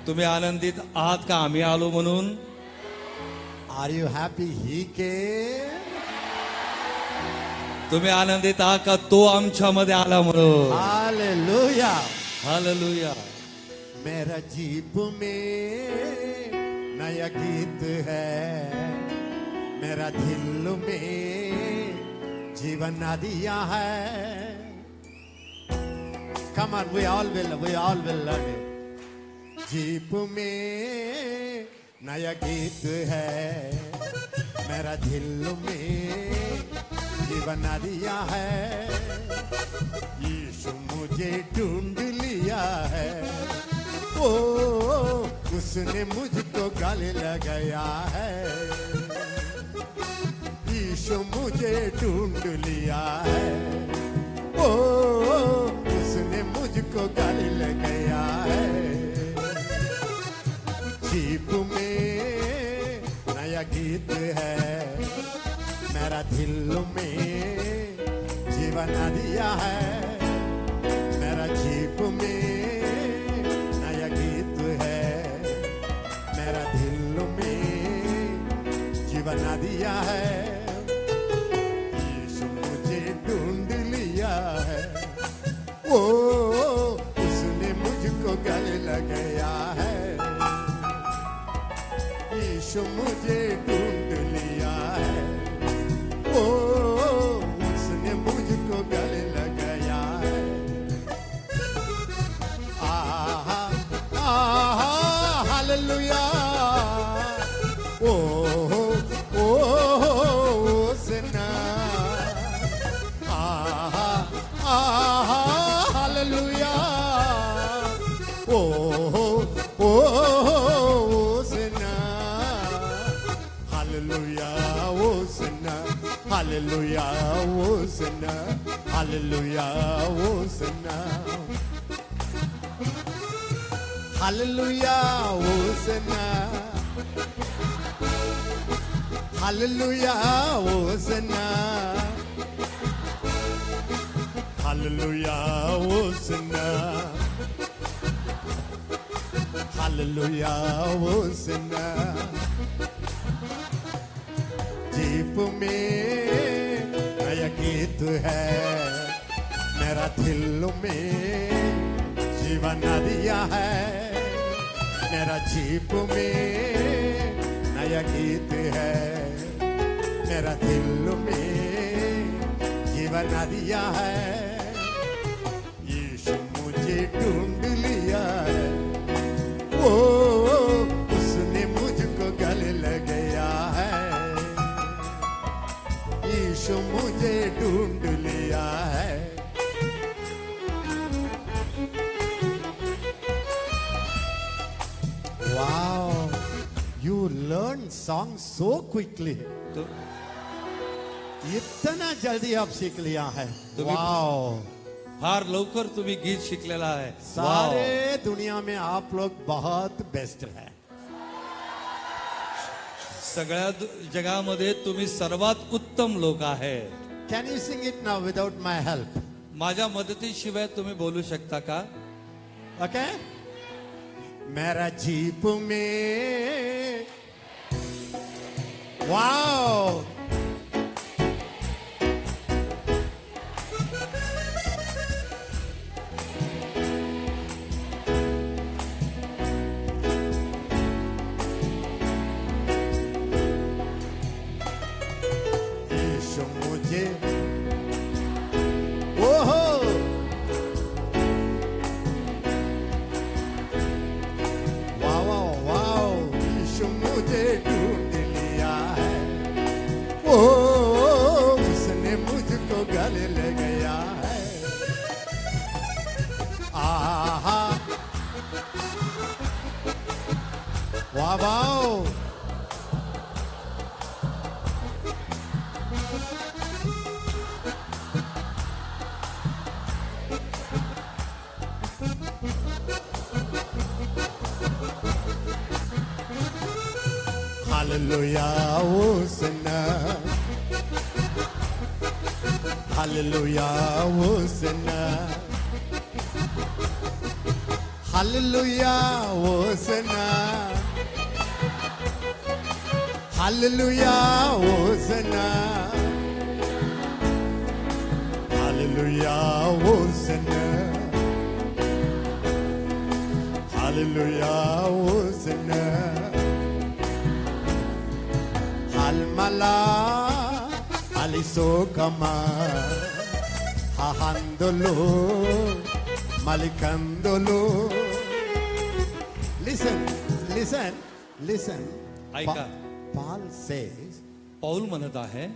तुम्ही आनंदित आहात का आम्ही आलो म्हणून? Are you happy he came? तुम्ही आनंदित आहात का तो आमच्यामध्ये आला म्हणून? Hallelujah. हालेलुया. मेरा जीप में नया गीत है, मेरा दिल में जीवन नदियां है. Come on, we all will learn it. Jeep में नया गीत है, मेरा दिल में जीवन नदियां है. यीशु मुझे ढूंढ लिया है, ओ उसने मुझको गले लगाया है. यीशु मुझे ढूंढ लिया है, ओ उसने मुझको गले लगाया है. जीप में नया गीत है, मेरा दिल में जीवन नदियां है. मेरा जीप में नया गीत है, मेरा दिल में जीवन नदियां है. यीशु मुझे ढूंढ लिया है, ओ उसने मुझको गले लगाया है. यीशु मुझे ढूंढ लिया है, ओ उसने मुझको गले लगाया है. आहा आहा हालेलुया. ओ ओ उसने आहा आहा हालेलुया. ओ ओ Hallelujah, Hosanna, Hallelujah, Hosanna, Hallelujah, Hosanna, Hallelujah, Hosanna, Hallelujah, Hosanna, Hallelujah, Hosanna. Jeep में नया गीत है, मेरा दिल में जीवन नदियां है. मेरा जीप में नया गीत है, मेरा दिल में जीवन नदियां है. यीशु मुझे ढूंढ लिया है, ओ उसने मुझको गले लगाया है. यीशु मुझे ढूंढ लिया है. Wow, you learn songs so quickly. तो इतना जल्दी आप सीख लिया है. तुम्ही- वाओ. फार लवकर तुम्ही गीत शिकलेला आहे. सारे वाव. दुनिया में आप लोग बहुत बेस्ट है. सगळ्या जगामध्ये तुम्ही सर्वात उत्तम लोक आहे. Can you sing it now without my help? माझ्या मदतीशिवाय तुम्ही बोलू शकता का? Okay? मेरा जीप में वाओ. यीशु मुझे ओहो वाओ वाओ. यीशु मुझे ढूंढ लिया है, ओ उसने मुझको गले लगाया है. आहा वाह wow. Hallelujah, Hosanna, Hallelujah, Hosanna, Hallelujah, Hosanna. Hallelujah, Hosanna. Hallelujah, Hosanna. Hallelujah, Hosanna. Halmala, Alisokama, Hahandolo, Malikandolo. Listen. ऐका. Paul says, पौल म्हणत आहे,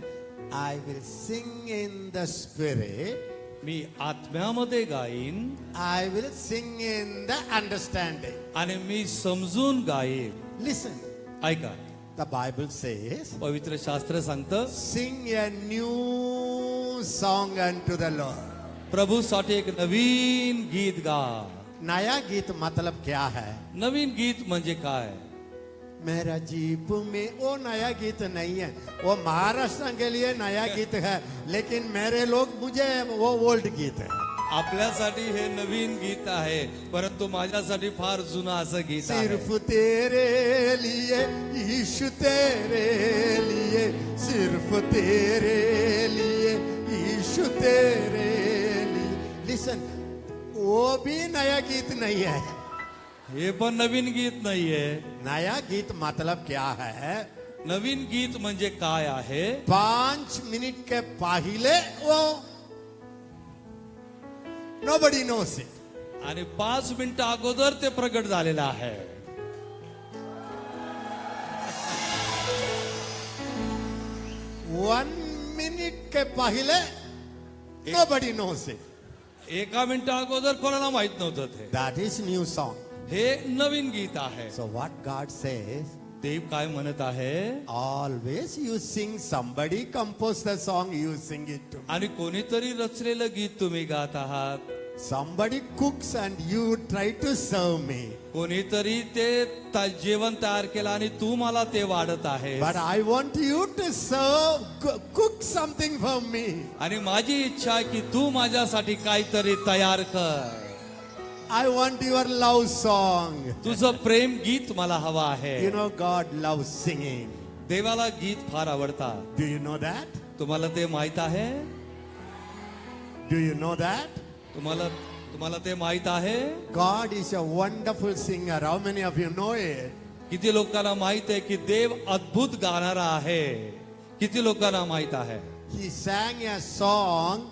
I will sing in the spirit, me आत्म्यामध्ये गाईन I will sing in the understanding. आणि मी समजून गाईन. Listen, ऐका, the Bible says, पवित्र शास्त्र सांगतं, sing a new song unto the Lord. प्रभूसाठी एक नवीन गीत गा. नया गीत मतलब क्या है? नवीन गीत म्हणजे काय? मेरा जीप में वो नया गीत नहीं है, वो महाराष्ट्र के लिए नया गीत है, लेकिन मेरे लोग मुझे वो ओल्ड गीत है. आपल्यासाठी हे नवीन गीत आहे, परंतु माझ्यासाठी फार जुनं असं गीत आहे. सिर्फ तेरे लिए यीशु तेरे लिए, सिर्फ तेरे लिए यीशु तेरे लिए. लिसन, वो भी नया गीत नहीं है. हे पण नवीन गीत नाहीये. नया गीत मतलब क्या है? नवीन गीत म्हणजे काय आहे? 5 मिनट के पहले वो nobody knows it. आणि 5 मिनिटं अगोदर ते प्रगट झालेलं आहे. 1 मिनट के पहले nobody knows it. एका मिनिटा अगोदर कोणाला माहित नव्हतं ते. That is new song. हे नवीन गीत आहे. So what God says, देव काय म्हणत आहे? always you sing, somebody compose the song, you sing it to me. आणि कोणीतरी रचलेलं गीत तुम्ही गात आहात. Somebody cooks and you try to serve me. कोणीतरी ते जेवण तयार केलं आणि तू मला ते वाढत आहे. But I want you to serve, cook something for me. आणि माझी इच्छा आहे की तू माझ्यासाठी काहीतरी तयार कर. I want your love song. तुझं प्रेम गीत मला हवं आहे. You know God loves singing. देवाला गीत फार आवडतात. Do you know that? तुम्हाला ते माहित आहे? Do you know that? तुम्हाला ते माहित आहे? God is a wonderful singer. How many of you know it? किती लोकांना माहित आहे की देव अद्भुत गाणारा आहे? किती लोकांना माहित आहे? He sang a song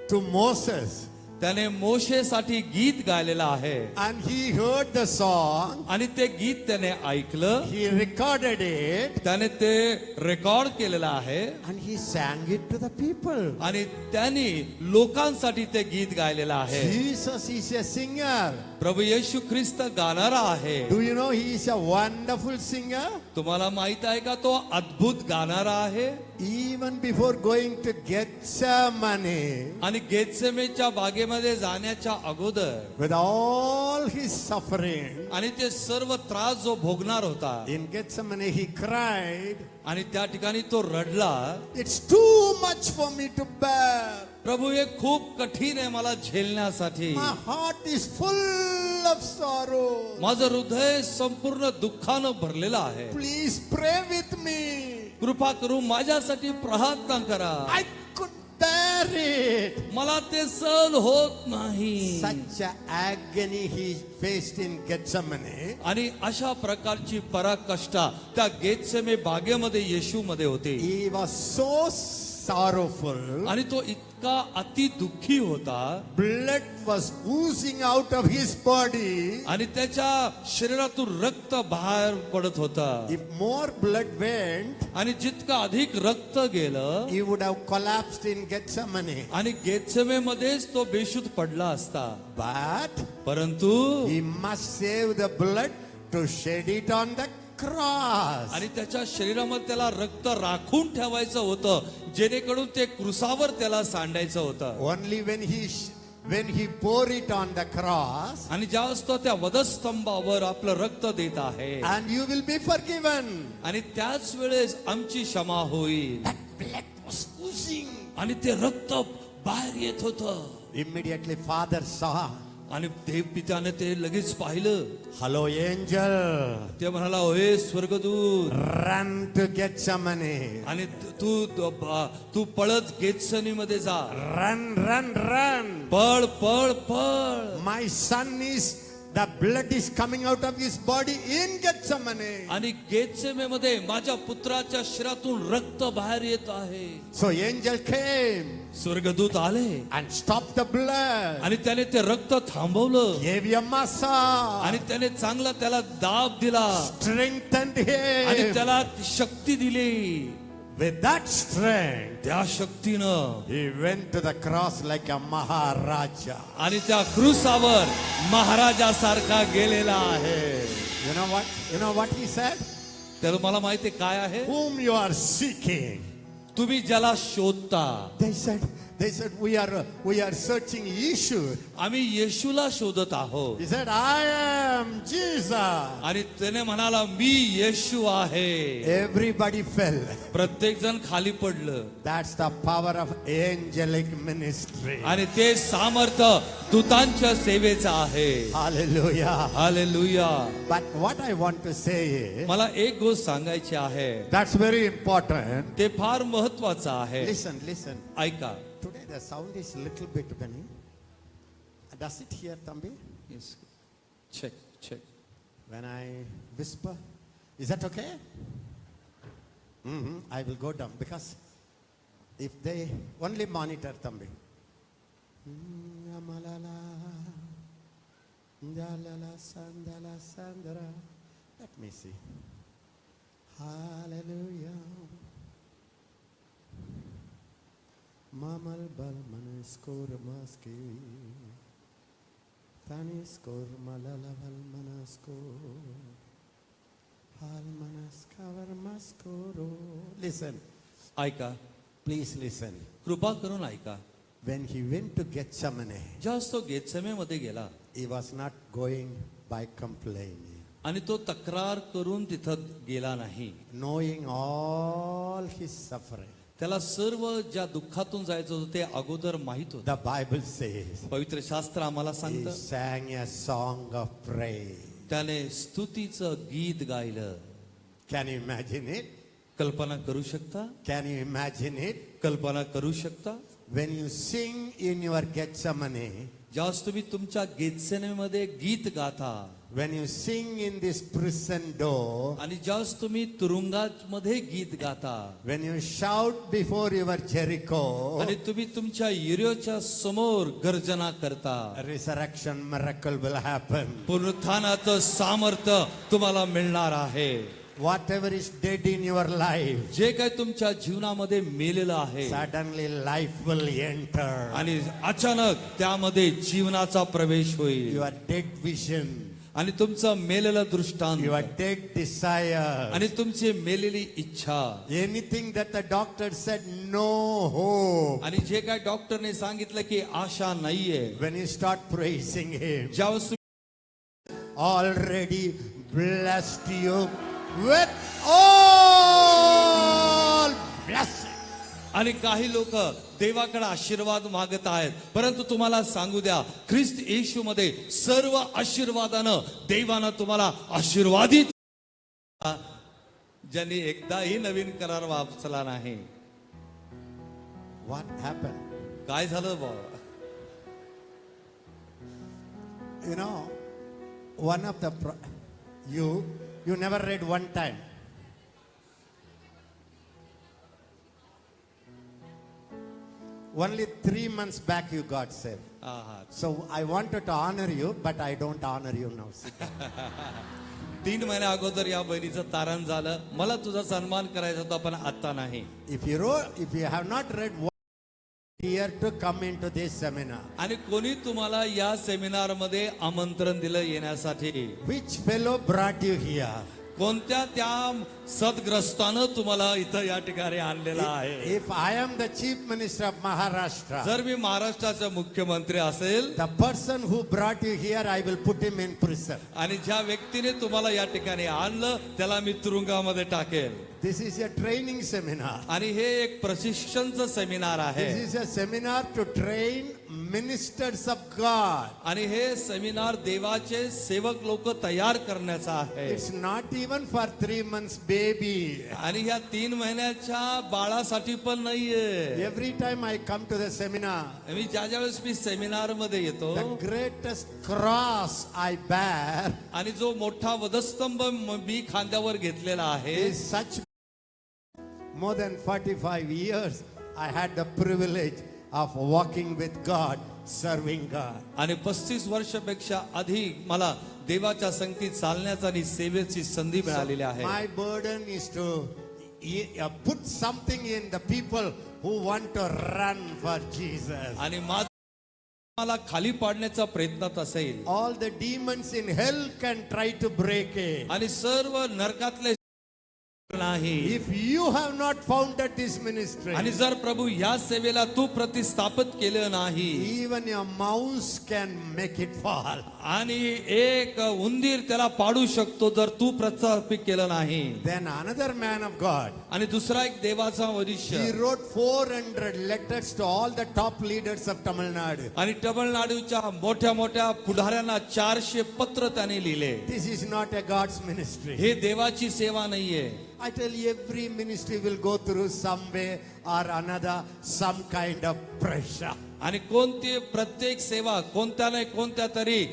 to Moses. त्याने मोशेसाठी गीत गायलेलं आहे. And he heard the song. आणि ते गीत त्याने ऐकलं. He recorded it. त्याने ते रेकॉर्ड केलेलं आहे. And he sang it to the people. आणि त्यांनी लोकांसाठी ते गीत गायलेलं आहे. Jesus is a singer. प्रभू येशू ख्रिस्त गाणारा आहे. Do you know he is a wonderful singer? तुम्हाला माहित आहे का तो अद्भुत गाणारा आहे? Even before going to Gethsemane, आणि गेत्सेमेच्या बागेमध्ये जाण्याच्या अगोदर with all his suffering, आणि ते सर्व त्रास जो भोगणार होता, in Gethsemane he cried, आणि त्या ठिकाणी तो रडला, it's too much for me to bear. प्रभू हे खूप कठीण आहे मला झेलण्यासाठी. My heart is full of sorrow. माझं हृदय संपूर्ण दुःखानं भरलेलं आहे. Please pray with me. कृपा करून माझ्यासाठी प्रार्थना करा. I could bear it. मला ते सहन होत नाही. Such a agony he faced in Gethsemane. आणि अशा प्रकारची पराकष्टा त्या गेत्सेमे बागेमध्ये येशूमध्ये होते. He was so sorrowful. आणि तो इतका अति दुःखी होता. Blood was oozing out of his body. आणि त्याच्या शरीरातून रक्त बाहेर पडत होता. If more blood went, आणि जितकं अधिक रक्त गेलं, he would have collapsed in Gethsemane. आणि गेत्सेमे मध्येच तो बेशुद्ध पडला असता. But परंतु he must save the blood to shed it on the cross. आणि त्याच्या शरीरामध्ये त्याला रक्त राखून ठेवायचं होतं, जेणेकरून ते क्रुसावर त्याला सांडायचं होतं. Only when he poured it on the cross, आणि ज्यावेळेस तो त्या वधस्तंभावर आपलं रक्त देत आहे, and you will be forgiven. आणि त्याच वेळेस आमची क्षमा होईल. That blood was oozing. आणि ते रक्त बाहेर येत होतं. Immediately father saw. आणि देव पित्याने ते लगेच पाहिलं. Hello, angel. ते म्हणाला, होय स्वर्गदूत. Run to Gethsemane. आणि तू पळत गेत्सनी मध्ये जा. Run, run, run. पळ पळ पळ. My son is, the blood is coming out of his body in Gethsemane. आणि गेत्सेमे मध्ये माझ्या पुत्राच्या शरीरातून रक्त बाहेर येत आहे. So angel came स्वर्गदूत आले and stopped the blood. आणि त्याने ते रक्त थांबवलं. Gave him a massage. आणि त्याने चांगला त्याला दाब दिला Strengthened आणि him. त्याला शक्ती दिली. With that strength, त्या शक्तीनं he went to the cross like a Maharaja. आणि त्या क्रूसावर महाराजासारखा गेलेला आहे. You know what he said? तर मला माहिती काय आहे, Whom you are seeking. तुम्ही ज्याला शोधता. They said we are searching Yeshua. आम्ही येशूला शोधत आहोत. He said, I am Jesus. आणि त्याने म्हणाला, मी येशू आहे. Everybody fell. प्रत्येक जण खाली पडलं. That's the power of angelic ministry. आणि ते सामर्थ्य दूतांच्या सेवेचं आहे. Hallelujah. Hallelujah. But what I want to say is, मला एक गोष्ट सांगायची आहे, that's very important. ते फार महत्वाचं आहे. Listen. ऐका. Today the sound is little bit funny. Does it hear, Tambi? check. When I whisper, is that okay? I will go down because if they only monitor, Tambi. Amalala, dalala, sandala, sandara. Let me see. Hallelujah. Mamal bal manaskor maski. Taniskor malala bal manaskor. Hal manaskavar maskoro. Listen, ऐका. please listen. कृपा करून ऐका. When he went to Gethsemane, जेव्हा तो गेत्सेमेमध्ये गेला he was not going by complaining, आणि तो तक्रार करून तिथं गेला नाही. knowing all his suffering. त्याला सर्व ज्या दुःखातून जायचं होतं ते अगोदर माहित होतं. The Bible says पवित्र शास्त्र आम्हाला he सांगतं, sang a song of praise. त्याने स्तुतीचं गीत गायलं. Can you imagine it? कल्पना करू शकता? Can you imagine it? कल्पना करू शकता? When you sing in your Gethsemane, ज्यावेळेस तुम्ही तुमच्या गेत्सेमेमध्ये गीत गाता when you sing in this prison door, आणि ज्यावेळेस तुम्ही तुरुंगात मध्ये गीत गाता when you shout before your Jericho, आणि तुम्ही तुमच्या यिरियोच्या समोर गर्जना करता, a resurrection miracle will happen. पुनरुत्थानाचं सामर्थ्य तुम्हाला मिळणार आहे. Whatever is dead in your life, जे काही तुमच्या जीवनामध्ये मेलेलं आहे suddenly life will enter. आणि अचानक त्यामध्ये जीवनाचा प्रवेश होईल. Your dead vision, आणि तुमचं मेलेलं दृष्टांत your dead desire, आणि तुमची मेलेली इच्छा anything that the doctor said no hope, आणि जे काय डॉक्टरने सांगितलं की आशा नाहीये, when you start praising him, ज्यावेळेस already blessed you with all blessing. आणि काही लोक देवाकडे आशीर्वाद मागत आहेत, परंतु तुम्हाला सांगू द्या, ख्रिस्त येशू मध्ये सर्व आशीर्वादानं देवानं तुम्हाला आशीर्वादित. ज्यांनी एकदाही नवीन करार वाचला नाही. What happened? काय झालं बाबा? You know, one of the you never read one time. Only 3 months back you got saved. आहा. So I wanted to honor you, but I don't honor you now. Sit down. 3 महिन्या अगोदर या बहिणीचं तारण झालं. मला तुझा सन्मान करायचा होता, पण आता नाही. If you have not read one here to come into this seminar, आणि कोणी तुम्हाला या सेमिनार मध्ये आमंत्रण दिलं येण्यासाठी? which fellow brought you here? कोणत्या त्या सदग्रस्तानं तुम्हाला इथं या ठिकाणी आणलेला आहे? If I am the chief minister of Maharashtra, जर मी महाराष्ट्राचा मुख्यमंत्री असेल the person who brought you here, I will put him in prison. आणि ज्या व्यक्तीने तुम्हाला या ठिकाणी आणलं त्याला मी तुरुंगामध्ये टाकेल. This is a training seminar. आणि हे एक प्रशिक्षणचं सेमिनार आहे. This is a seminar to train ministers of God. आणि हे सेमिनार देवाचे सेवक लोक तयार करण्याचा आहे. It's not even for 3 months baby. आणि ह्या 3 महिन्याच्या बाळासाठी पण नाहीये. Every time I come to the seminar, मी ज्या वेळेस मी सेमिनार मध्ये येतो the greatest cross I bear आणि जो मोठा वधस्तंभ मी खांद्यावर घेतलेला आहे. is such. More than 45 years, I had the privilege of walking with God, serving God. आणि 35 वर्षापेक्षा अधिक मला देवाच्या संगतीत चालण्याचा आणि सेवेची संधी मिळालेली आहे. My burden is to put something in the people who want to run for Jesus. आणि मला खाली पाडण्याचा प्रयत्नात असेल. All the demons in hell can try to break it. आणि सर्व नरकातले नाही. If you have not founded this ministry, आणि जर प्रभू या सेवेला तू प्रतिस्थापित केलं नाही even a mouse can make it fall. आणि एक उंदीर त्याला पाडू शकतो जर तू प्रस्थापित केलं नाही. Then another man of God, आणि दुसरा एक देवाचा वरिष्ठ he wrote 400 letters to all the top leaders of Tamil Nadu. आणि तमिळनाडूच्या मोठ्या मोठ्या पुढाऱ्यांना 400 पत्र त्याने लिहिले. This is not a God's ministry. हे देवाची सेवा नाहीये. I tell you, every ministry will go through some way or another some kind of pressure. आणि कोणती प्रत्येक सेवा कोणत्या नाही कोणत्या तरी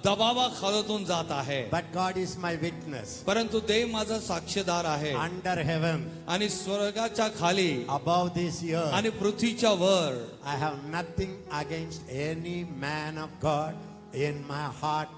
दबावाखालून जात आहे. But God is my witness. परंतु देव माझा साक्षीदार आहे. Under heaven, आणि स्वर्गाच्या खाली above this earth, आणि पृथ्वीच्या वर I have nothing against any man of God. In my heart,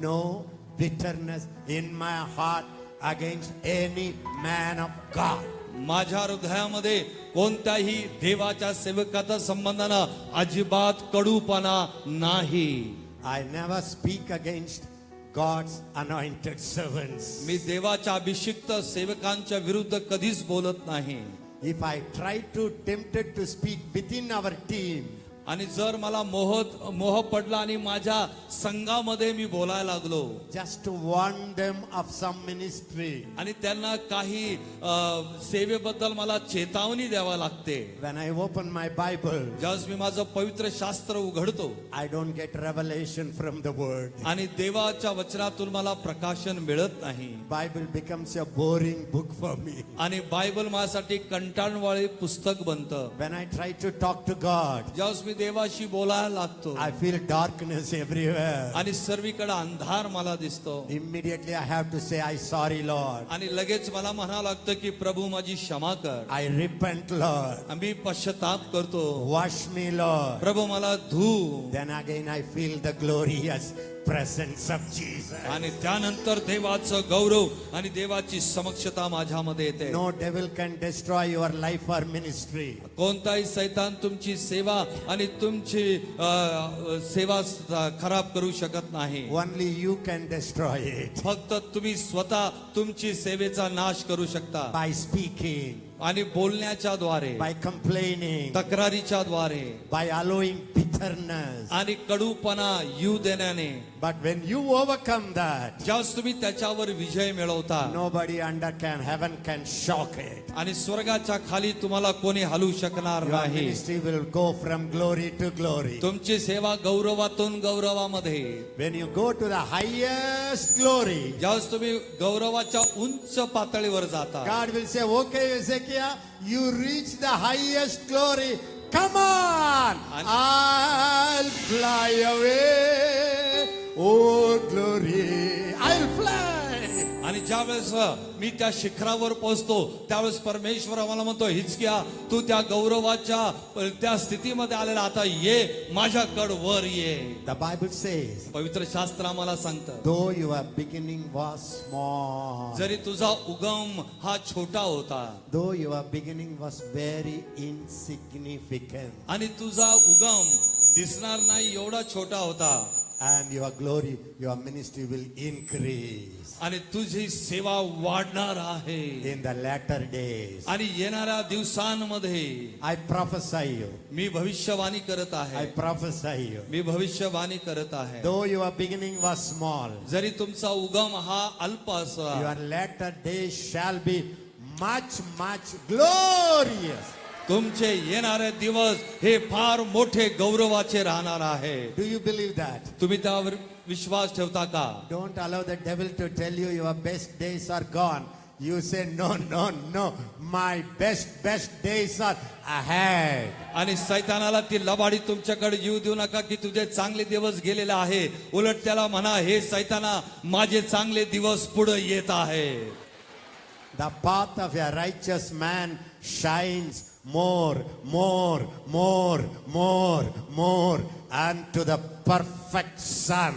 no bitterness in my heart against any man of God. माझ्या हृदयामध्ये कोणत्याही देवाच्या सेवकाचा संबंधानं अजिबात कडूपणा नाही. I never speak against God's anointed servants. मी देवाच्या अभिषिक्त सेवकांच्या विरुद्ध कधीच बोलत नाही. If I try to tempted to speak within our team, आणि जर मला मोह पडला आणि माझ्या संघामध्ये मी बोलायला लागलो just to warn them of some ministry, आणि त्यांना काही सेवेबद्दल मला चेतावणी द्यावा लागते. when I open my Bible, ज्यावेळेस मी माझं पवित्र शास्त्र उघडतो I don't get revelation from the word. आणि देवाच्या वचनातून मला प्रकाशन मिळत नाही. Bible becomes a boring book for me. आणि बायबल माझ्यासाठी कंटाळवाळे पुस्तक बनतं. When I try to talk to God, ज्यावेळेस मी देवाशी बोलायला लागतो I feel darkness everywhere. आणि सर्वीकडे अंधार मला दिसतो. Immediately I have to say, I sorry Lord. आणि लगेच मला म्हणावं लागतं की प्रभू माझी क्षमा कर. I repent Lord. मी पश्चाताप करतो. Wash me Lord. प्रभू मला धू. Then again I feel the glorious presence of Jesus. आणि त्यानंतर देवाचं गौरव आणि देवाची समक्षता माझ्यामध्ये येते. No devil can destroy your life or ministry. कोणताही सैतान तुमची सेवा आणि तुमची सेवा खराब करू शकत नाही. Only you can destroy it. फक्त तुम्ही स्वतः तुमची सेवेचा नाश करू शकता. By speaking, आणि बोलण्याच्या द्वारे, by complaining, तक्रारीच्या द्वारे, by allowing bitterness. आणि कडूपणा येऊ देण्याने. But when you overcome that, ज्यावेळेस तुम्ही त्याच्यावर विजय मिळवता nobody under heaven can shock it. आणि स्वर्गाच्या खाली तुम्हाला कोणी हलवू शकणार Your नाही. ministry will go from glory to glory. तुमची सेवा गौरवातून गौरवामध्ये. When you go to the highest glory, ज्यावेळेस तुम्ही गौरवाच्या उंच पातळीवर जाता, God will say, okay, Ezekiel, you reach the highest glory. Come on, I'll fly away. Oh, glory, I'll fly. आणि ज्यावेळेस मी त्या शिखरावर पोहोचतो त्यावेळेस परमेश्वर आम्हाला म्हणतो, हिजकिया तू त्या गौरवाच्या त्या स्थितीमध्ये आलेला, आता ये माझ्याकडे वर ये. The Bible says, पवित्र शास्त्र आम्हाला सांगतं, though your beginning was small, जरी तुझा उगम हा छोटा होता, though your beginning was very insignificant, आणि तुझा उगम दिसणार नाही एवढा छोटा होता, and your glory, your ministry will increase आणि तुझी सेवा वाढणार आहे in the latter days. आणि येणाऱ्या दिवसांमध्ये. I prophesy you. मी भविष्यवाणी करत I आहे. prophesy you. मी भविष्यवाणी करत आहे. Though your beginning was small, जरी तुमचा उगम हा अल्प असला, your latter days shall be much, much glorious. तुमचे येणारे दिवस हे फार मोठे गौरवाचे राहणार आहे. Do you believe that? तुम्ही त्यावर विश्वास ठेवता का? Don't allow the devil to tell you your best days are gone. You say, no, no, no. My best days are ahead. आणि सैतानाला ती लबाडी तुमच्याकडे येऊ देऊ नका की तुझे चांगले दिवस गेलेले आहे. उलट त्याला म्हणा, हे सैताना, माझे चांगले दिवस पुढे येत आहे. The path of a righteous man shines more, more, more, more, more unto the perfect sun.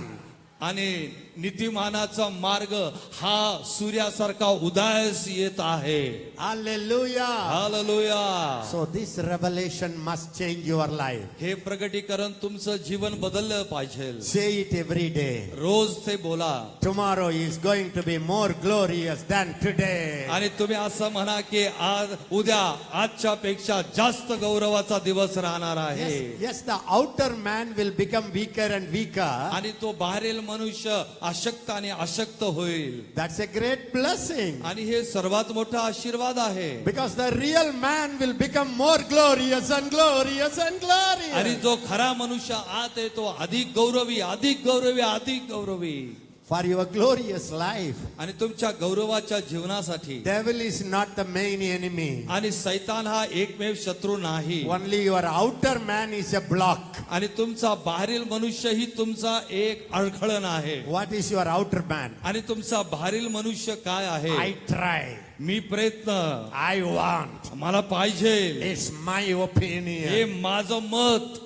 आणि नीतिमानाचा मार्ग हा सूर्यासारखा उदयास येत आहे. Hallelujah. Hallelujah. So this revelation must change your life. हे प्रगटीकरण तुमचं जीवन बदललं पाहिजे. Say it every day. रोज ते बोला. Tomorrow is going to be more glorious than today. आणि तुम्ही असं म्हणा की आज उद्या आजच्या पेक्षा जास्त गौरवाचा दिवस राहणार आहे. Yes, the outer man will become weaker and weaker. आणि तो बाहेरील मनुष्य अशक्त आणि अशक्त होईल. That's a great blessing. आणि हे सर्वात मोठा आशीर्वाद आहे. Because the real man will become more glorious and glorious and glorious. आणि जो खरा मनुष्य आत आहे तो अधिक गौरवी, अधिक गौरवी, अधिक Gauravi. For your glorious life. आणि तुमच्या गौरवाच्या जीवनासाठी Devil is not the main enemy. आणि सैतान हा एकमेव शत्रू नाही. Only your outer man is a block. आणि तुमचा बाहेरील मनुष्य ही तुमचा एक अडखळण आहे. What is your outer man? आणि तुमचा बाहेरील मनुष्य काय आहे? I try. मी प्रयत्न, I want. मला पाहिजे, It's my opinion. हे माझं मत.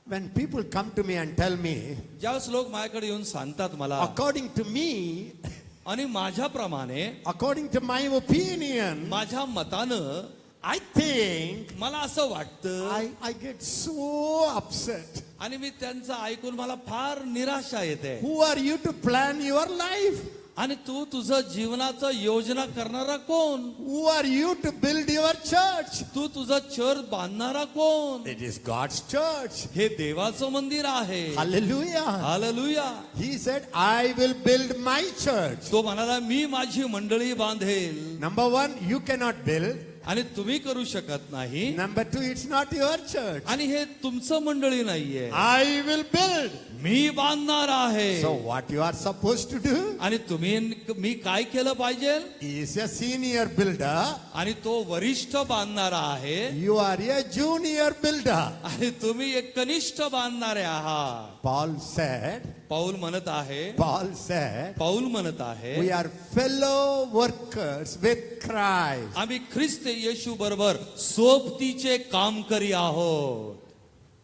When people come to me and tell me, ज्यावेळेस लोक माझ्याकडे येऊन सांगतात मला, according to me, आणि माझ्याप्रमाणे, according to my opinion, माझ्या मतानं, I think मला असं वाटतं, I get so upset. आणि मी त्यांचं ऐकून मला फार निराशा येते. Who are you to plan your life? आणि तू तुझं जीवनाचं योजना करणारा कोण? Who are you to build your church? तू तुझं चर्च बांधणारा कोण? It is God's church. हे देवाचं मंदिर आहे. Hallelujah. Hallelujah. He said, I will build my church. तो म्हणाला, मी माझी मंडळी बांधेल. Number one, you cannot build. आणि तुम्ही करू शकत नाही. Number two, it's not your church. आणि हे तुमचं मंडळी नाहीये. I will build. मी बांधणार आहे. So what you are supposed to do? आणि तुम्ही, मी काय केलं पाहिजे? He is a senior builder. आणि तो वरिष्ठ बांधणारा आहे. You are a junior builder. आणि तुम्ही एक कनिष्ठ बांधणारे आहात. Paul said, पाऊल म्हणत आहे, Paul म्हणत आहे, we are fellow workers with Christ. आम्ही ख्रिस्त येशू बरोबर सोबतीचे काम करी आहोत.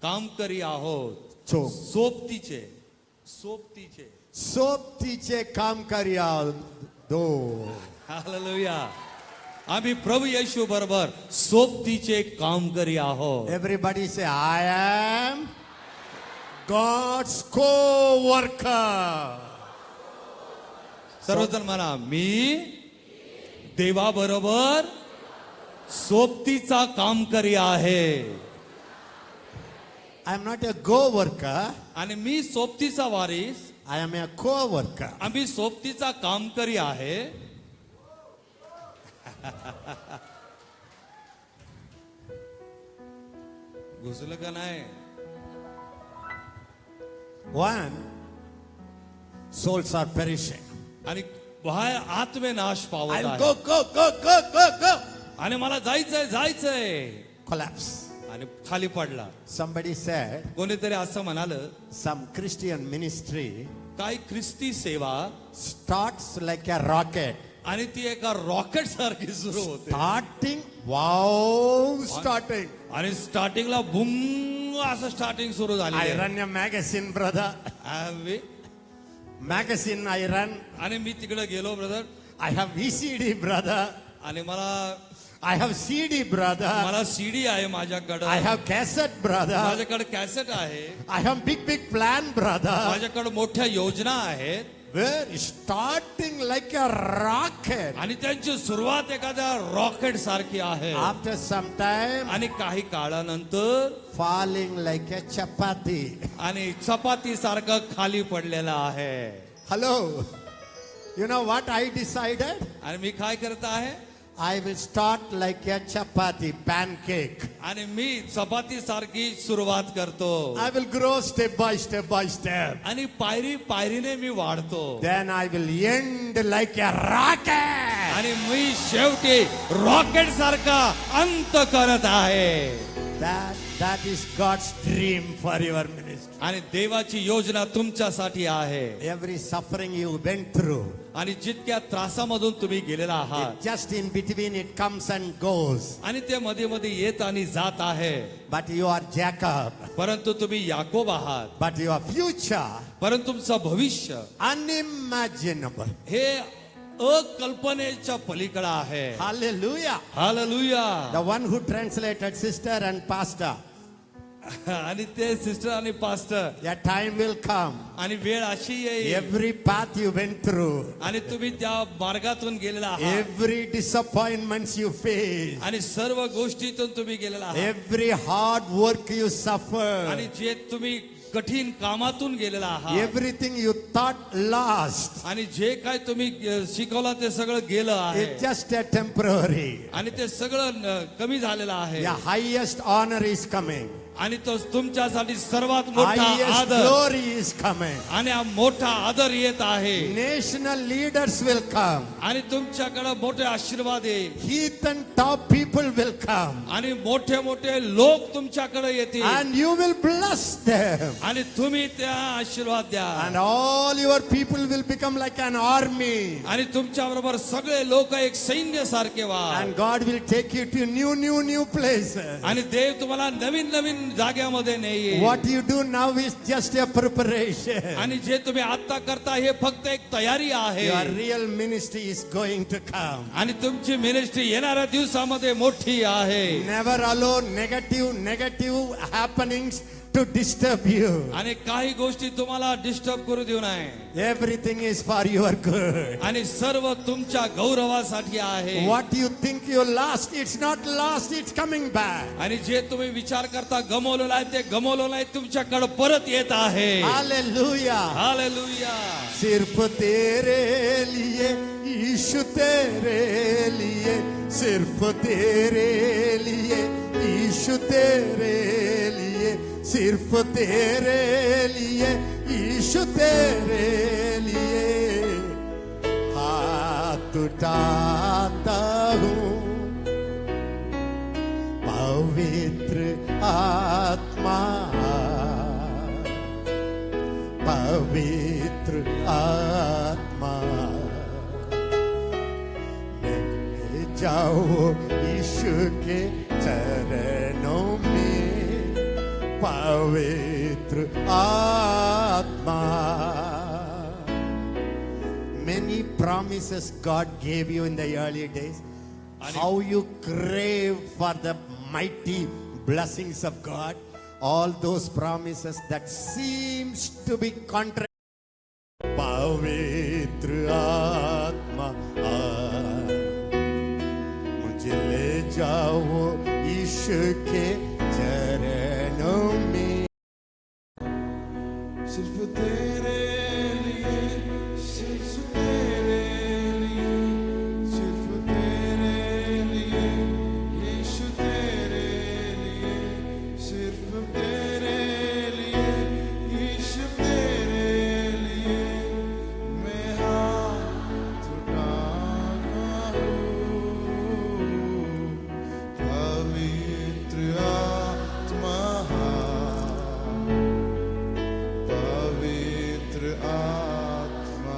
काम करी आहोत. सोबतीचे सोबतीचे काम करूया दो. हालेलुया. आम्ही प्रभू येशू बरोबर सोबतीचे काम करी आहोत. Everybody say, I am God's co-worker. सर्वजण म्हणा, मी देवाबरोबर सोबतीचा काम करी आहे. I am not a go-worker. आणि मी सोबतीचा वारीस, I am a co-worker. आम्ही सोबतीचा काम करी आहे. घुसलं का नाही? One, souls are perishing. आणि बाहेर आत्मे नाश पावत I'll आहे. go. आणि मला जायचंय. Collapse. आणि खाली पडला. Somebody said, कोणीतरी असं म्हणालं, some Christian ministry काही ख्रिस्ती सेवा starts like a rocket. आणि ती एका रॉकेट सारखी सुरू होते. Starting. आणि स्टार्टिंगला बुंग असं स्टार्टिंग सुरू झाली. I run a magazine, brother. Magazine I run. आणि मी तिकडे गेलो brother. I have VCD, brother. आणि मला I have CD, brother. मला सीडी आहे माझ्याकडे. I have cassette, brother. माझ्याकडे कॅसेट आहे. I have big plan, brother. माझ्याकडे मोठ्या योजना आहेत. We're starting like a rocket. आणि त्यांची सुरुवात एखाद्या रॉकेट सारखी आहे. After some time, आणि काही काळानंतर falling like a chapati. आणि चपाती सारखं खाली पडलेलं आहे. Hello. You know what I decided? आणि मी काय करत आहे? I will start like a chapati, pancake. आणि मी चपाती सारखी सुरुवात करतो I will grow step by step by step. आणि पायरी पायरीने मी वाढतो Then I will end like a rocket. आणि मी शेवटी रॉकेट सारखा अंत करत आहे. That is God's dream for your ministry. आणि देवाची योजना तुमच्यासाठी आहे. Every suffering you went through, आणि जितक्या त्रासामधून तुम्ही गेलेला आहात just in between it comes and goes. आणि ते मध्ये मध्ये येत आणि जात आहे. But you are Jacob. परंतु तुम्ही याकोब आहात. But your future, परंतु तुमचं भविष्य unimaginable. हे अकल्पनेच्या पलीकडे आहे. Hallelujah. Hallelujah. The one who translated sister and pastor. आणि ते सिस्टर आणि pastor A time will come. आणि वेळ अशी येईल Every path you went through, आणि तुम्ही त्या मार्गातून गेलेला आहात every disappointments you faced, आणि सर्व गोष्टीतून तुम्ही गेलेला आहात every hard work you suffered, आणि जे तुम्ही कठीण कामातून गेलेला आहात everything you thought lost, आणि जे काय तुम्ही शिकवला ते सगळं गेलं आहे it's just a temporary. आणि ते सगळं कमी झालेलं आहे. The highest honor is coming. आणि तो तुमच्यासाठी सर्वात मोठा Highest आदर glory is coming. आणि हा मोठा आदर येत आहे. National leaders will come. आणि तुमच्याकडे मोठे आशीर्वाद येईल Heathen top people will come. आणि मोठे मोठे लोक तुमच्याकडे येतील And you will bless them. आणि तुम्ही त्या आशीर्वाद द्या And all your people will become like an army. आणि तुमच्या बरोबर सगळे लोक एक सैन्य सारखे व्हा And God will take you to new places. आणि देव तुम्हाला नवीन नवीन जाग्यामध्ये नेईल. What you do now is just a preparation. आणि जे तुम्ही आता करता हे फक्त एक तयारी आहे. Your real ministry is going to come. आणि तुमची मिनिस्ट्री येणाऱ्या दिवसामध्ये मोठी आहे. Never allow negative happenings to disturb you. आणि काही गोष्टी तुम्हाला डिस्टर्ब करू देऊ नये. Everything is for your good. आणि सर्व तुमच्या गौरवासाठी आहे. What you think you lost, it's not lost, it's coming back. आणि जे तुम्ही विचार करता गमावलेलं आहे ते गमावलेलं आहे तुमच्याकडे परत येत आहे. Hallelujah. हालेलुया. सिर्फ तेरे लिए यीशु तेरे लिए, सिर्फ तेरे लिए यीशु तेरे लिए, सिर्फ तेरे लिए यीशु तेरे लिए हाथ उठाता हूँ. पवित्र आत्मा, पवित्र आत्मा, ले जाओ यीशु के चरणों में. पवित्र आत्मा. Many promises God gave you in the early days. How you crave for the mighty blessings of God. All those promises that seems to be contrary. पवित्र आत्मा मुझे ले जाओ यीशु के चरणों में. सिर्फ तेरे लिए, सिर्फ तेरे लिए, सिर्फ तेरे लिए, यीशु तेरे लिए, सिर्फ तेरे लिए, यीशु तेरे लिए, मैं हाथ उठाता हूँ. पवित्र आत्मा, पवित्र आत्मा,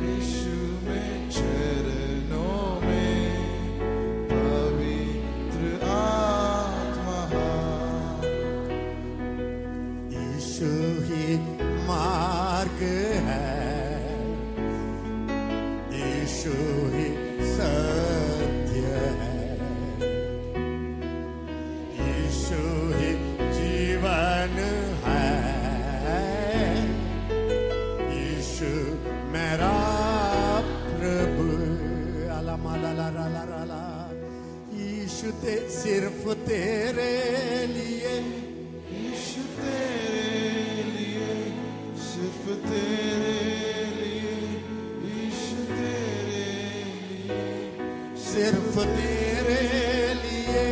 यीशु में चरणों में, पवित्र आत्मा. यीशु ही मार्ग है, यीशु ही सत्य है, यीशु ही जीवन है, यीशु मेरा प्रभु. अला माला ला ला ला ला ला. यीशु ते सिर्फ तेरे लिए, यीशु तेरे लिए, सिर्फ तेरे लिए, सिर्फ तेरे लिए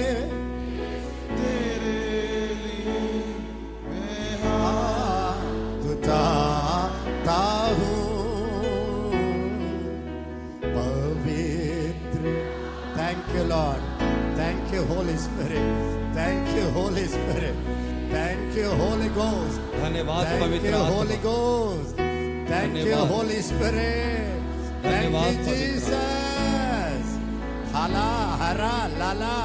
मैं हाथ उठाता हूँ पवित्र। Thank you, Lord. Thank you, Holy Spirit. Thank you, Holy Spirit. Thank you, Holy Ghost. धन्यवाद Thank पवित्र you, आत्मा। Holy Ghost. Thank you, धन्यवाद। Holy Spirit. Thank धन्यवाद you, पवित्र। Jesus. Hala, hara, lala,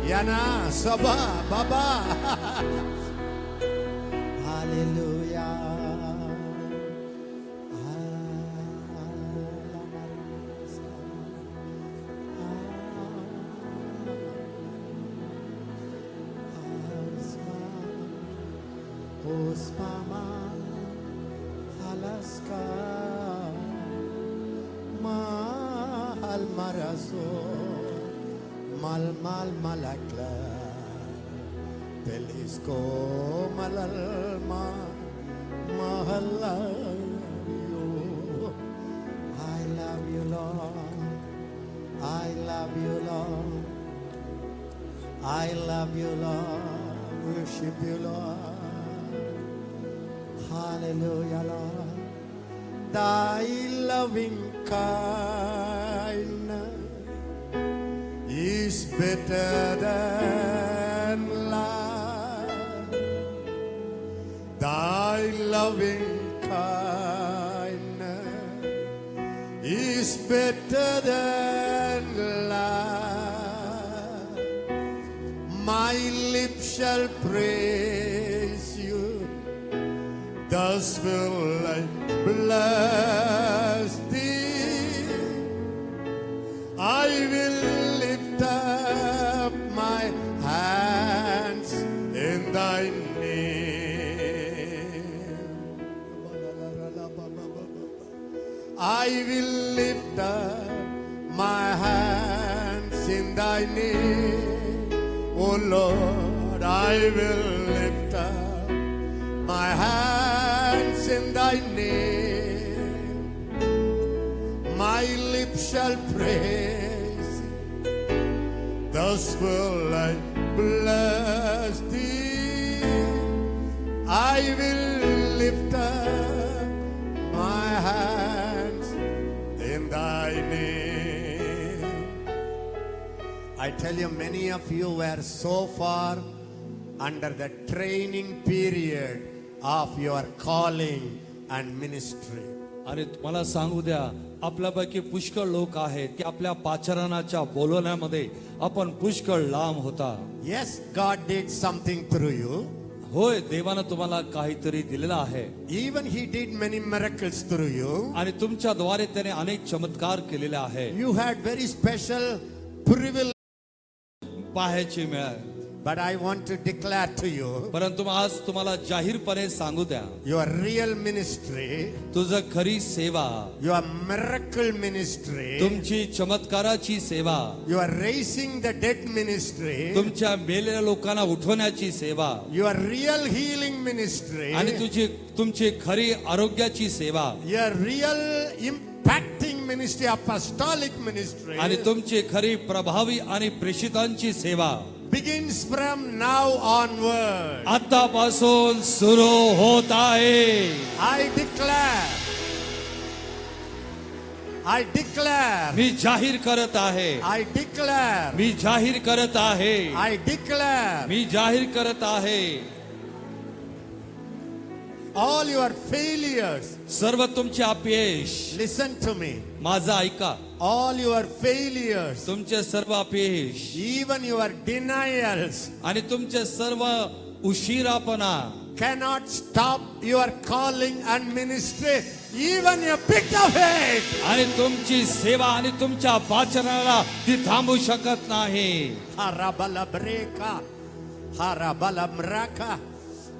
yana, saba, baba. Hallelujah. Ospama Alaska Mahal Marazo Mal Malakla Pelisco Malalma Mahalayo. I love you, Lord. I love you, Lord. I love you, Lord. Worship you, Lord. Hallelujah, Lord. Thy loving kindness is better than life. Thy loving kindness is better than life. My lips shall praise you. Thus will I bless thee. I will lift up my hands in thy name. I will lift up my hands in thy name. Oh Lord, I will lift up my hands in thy name. My lips shall praise thee. Thus will I bless thee. I will lift up my hands in thy name. I tell you, many of you were so far under the training period of your calling and ministry. आणि मला सांगू द्या, आपल्यापैकी पुष्कळ लोक आहेत की आपल्या पाचारणाच्या बोलवण्यामध्ये आपण पुष्कळ लांब होता. Yes, God did something through you. होय, देवानं तुम्हाला काहीतरी दिलेलं आहे Even He did many miracles through you. आणि तुमच्याद्वारे त्याने अनेक चमत्कार केलेले आहे. You had very special privilege. पाहायची मिळाल. But I want to declare to you, परंतु आज तुम्हाला जाहीरपणे सांगू द्या, your real ministry, तुझं खरी सेवा, your miracle ministry, तुमची चमत्काराची सेवा, your raising the dead ministry, तुमच्या मेलेल्या लोकांना उठवण्याची सेवा your real healing ministry, आणि तुमची खरी आरोग्याची सेवा your real impacting ministry, apostolic ministry, आणि तुमची खरी प्रभावी आणि प्रेषितांची सेवा begins from now onward. आतापासून सुरू होत आहे. I declare, मी जाहीर करत आहे, I declare, मी जाहीर करत आहे, I declare, मी जाहीर करत आहे. all your failures, सर्व तुमचे अपयश, listen to me, माझं ऐका, all your failures, तुमचे सर्व अपयश even your denials आणि तुमचे सर्व उशिरापणा cannot stop your calling and ministry, even a bit of it. आणि तुमची सेवा आणि तुमच्या वाचनाला ती थांबू शकत नाही. Harabala breka, harabala mraka.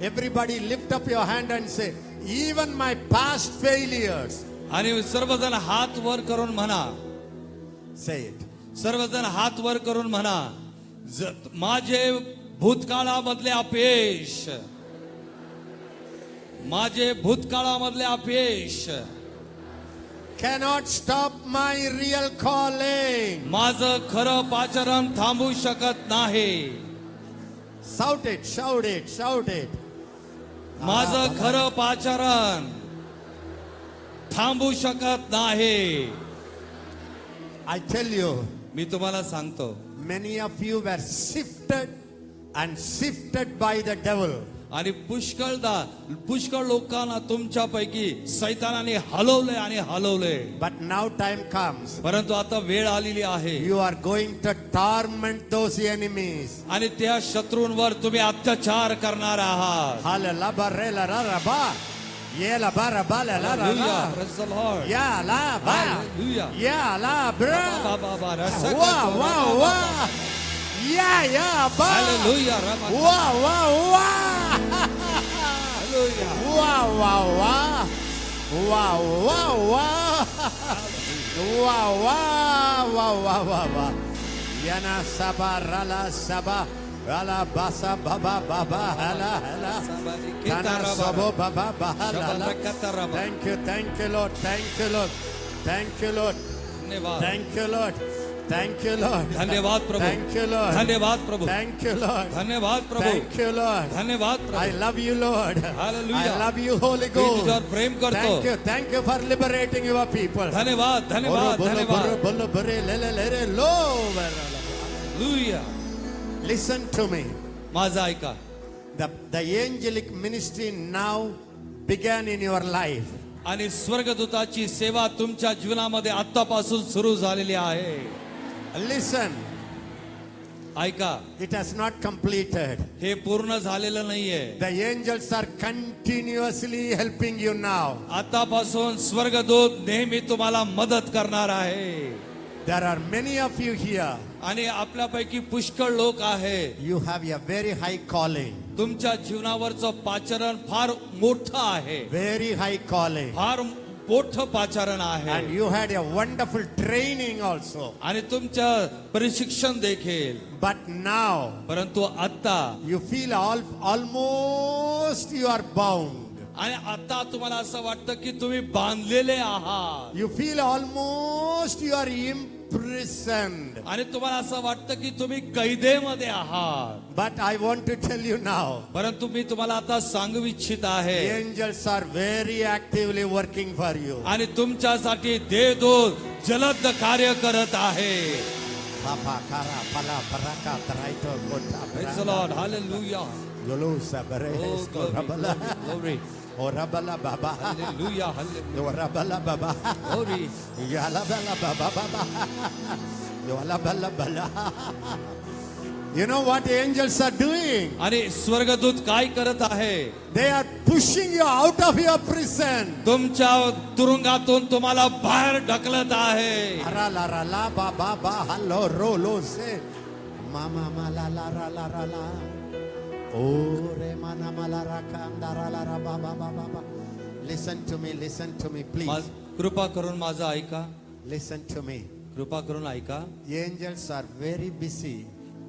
Everybody lift up your hand and say, even my past failures. आणि सर्वजण हात वर करून म्हणा, Say it. सर्वजण हात वर करून म्हणा, माझे भूतकाळामधले अपयश, माझे भूतकाळामधले अपयश cannot stop my real calling. माझं खरं पाचारण थांबू शकत नाही. Shout it, shout it, shout it. माझं खरं पाचारण थांबू शकत नाही. I tell you, मी तुम्हाला सांगतो, many of you were sifted and sifted by the devil. आणि पुष्कळ लोकांना तुमच्यापैकी सैतानाने हलवले आणि हलवले. But now time comes. परंतु आता वेळ आलेली आहे You are going to torment those enemies. आणि त्या शत्रूंवर तुम्ही अत्याचार करणार आहात. Hallelujah, barela raba. Yela bara bala la Hallelujah. raba. Praise the Lord. Ya la ba. Hallelujah. Ya la bra. Ba, ba, ba, rasa Wow, kato, wow, raba, ba, wow. Ya ba. Hallelujah. Raba, Wow, wow, wow. Hallelujah. Wow, wow, wow. Wow, wow, wow. Wow, wow, wow, wow, wow, wow. Yana saba rala saba. Rala basa baba baba hala hala. Kana sabo baba bahala hala. Thank you, Lord, thank you, Lord. Thank you, Lord. धन्यवाद. Thank you, Lord. Thank you, Lord. धन्यवाद प्रभु. Thank you, Lord. धन्यवाद प्रभु. Thank you, Lord. धन्यवाद प्रभु. Thank you, Lord. धन्यवाद I Prabhu. love you, Lord. Hallelujah. I love you, Holy me Ghost. तुझ्यावर प्रेम करतो. Thank you for liberating your people. धन्यवाद धन्यवाद धन्यवाद. Bolo, bolo, le, le, le, le, lo. Hallelujah. Listen to me. माझं ऐका. The angelic ministry now began in your life. आणि स्वर्गदूताची सेवा तुमच्या जीवनामध्ये आतापासून सुरू झालेली आहे. Listen, ऐका, it has not completed. हे पूर्ण झालेलं नाहीये. The angels are continuously helping you now. आतापासून स्वर्गदूत नेहमी तुम्हाला मदत करणार आहे. There are many of you here. आणि आपल्यापैकी पुष्कळ लोक आहेत. You have a very high calling. तुमच्या जीवनावरचं पाचारण फार मोठं आहे. Very high calling. फार मोठं पाचारण And आहे. you had a wonderful training also. आणि तुमचं प्रशिक्षण देखील. But now परंतु आता you feel almost you are bound. आणि आता तुम्हाला असं वाटतं की तुम्ही बांधलेले आहात. You feel almost you are imprisoned. आणि तुम्हाला असं वाटतं की तुम्ही कैदेमध्ये आहात. But I want to tell you now, परंतु मी तुम्हाला आता सांगू इच्छित the आहे. angels are very actively working for you. आणि तुमच्यासाठी देवदूत जलद कार्य करत आहे. Papa, kara, pala, paraka, taraito, kota, Praise the Lord. Hallelujah. Golosa, beres, Oh, glory, korabala, glory. orabala, baba, Hallelujah. Hallelujah. orabala, baba, Glory. yalabala, baba, baba, yalabala, bala. You know what the angels are doing? आणि स्वर्गदूत काय करत आहे? They are pushing you out of your prison. तुमच्या तुरुंगातून तुम्हाला बाहेर ढकलत आहे. Ara la ra la ba ba ba hello ro lo se mama ma la la ra la ra la o re mana ma la ra ka nda ra la ra ba ba ba ba ba. Listen to me please. कृपा करून माझं ऐका. Listen to me. कृपा करून ऐका. The angels are very busy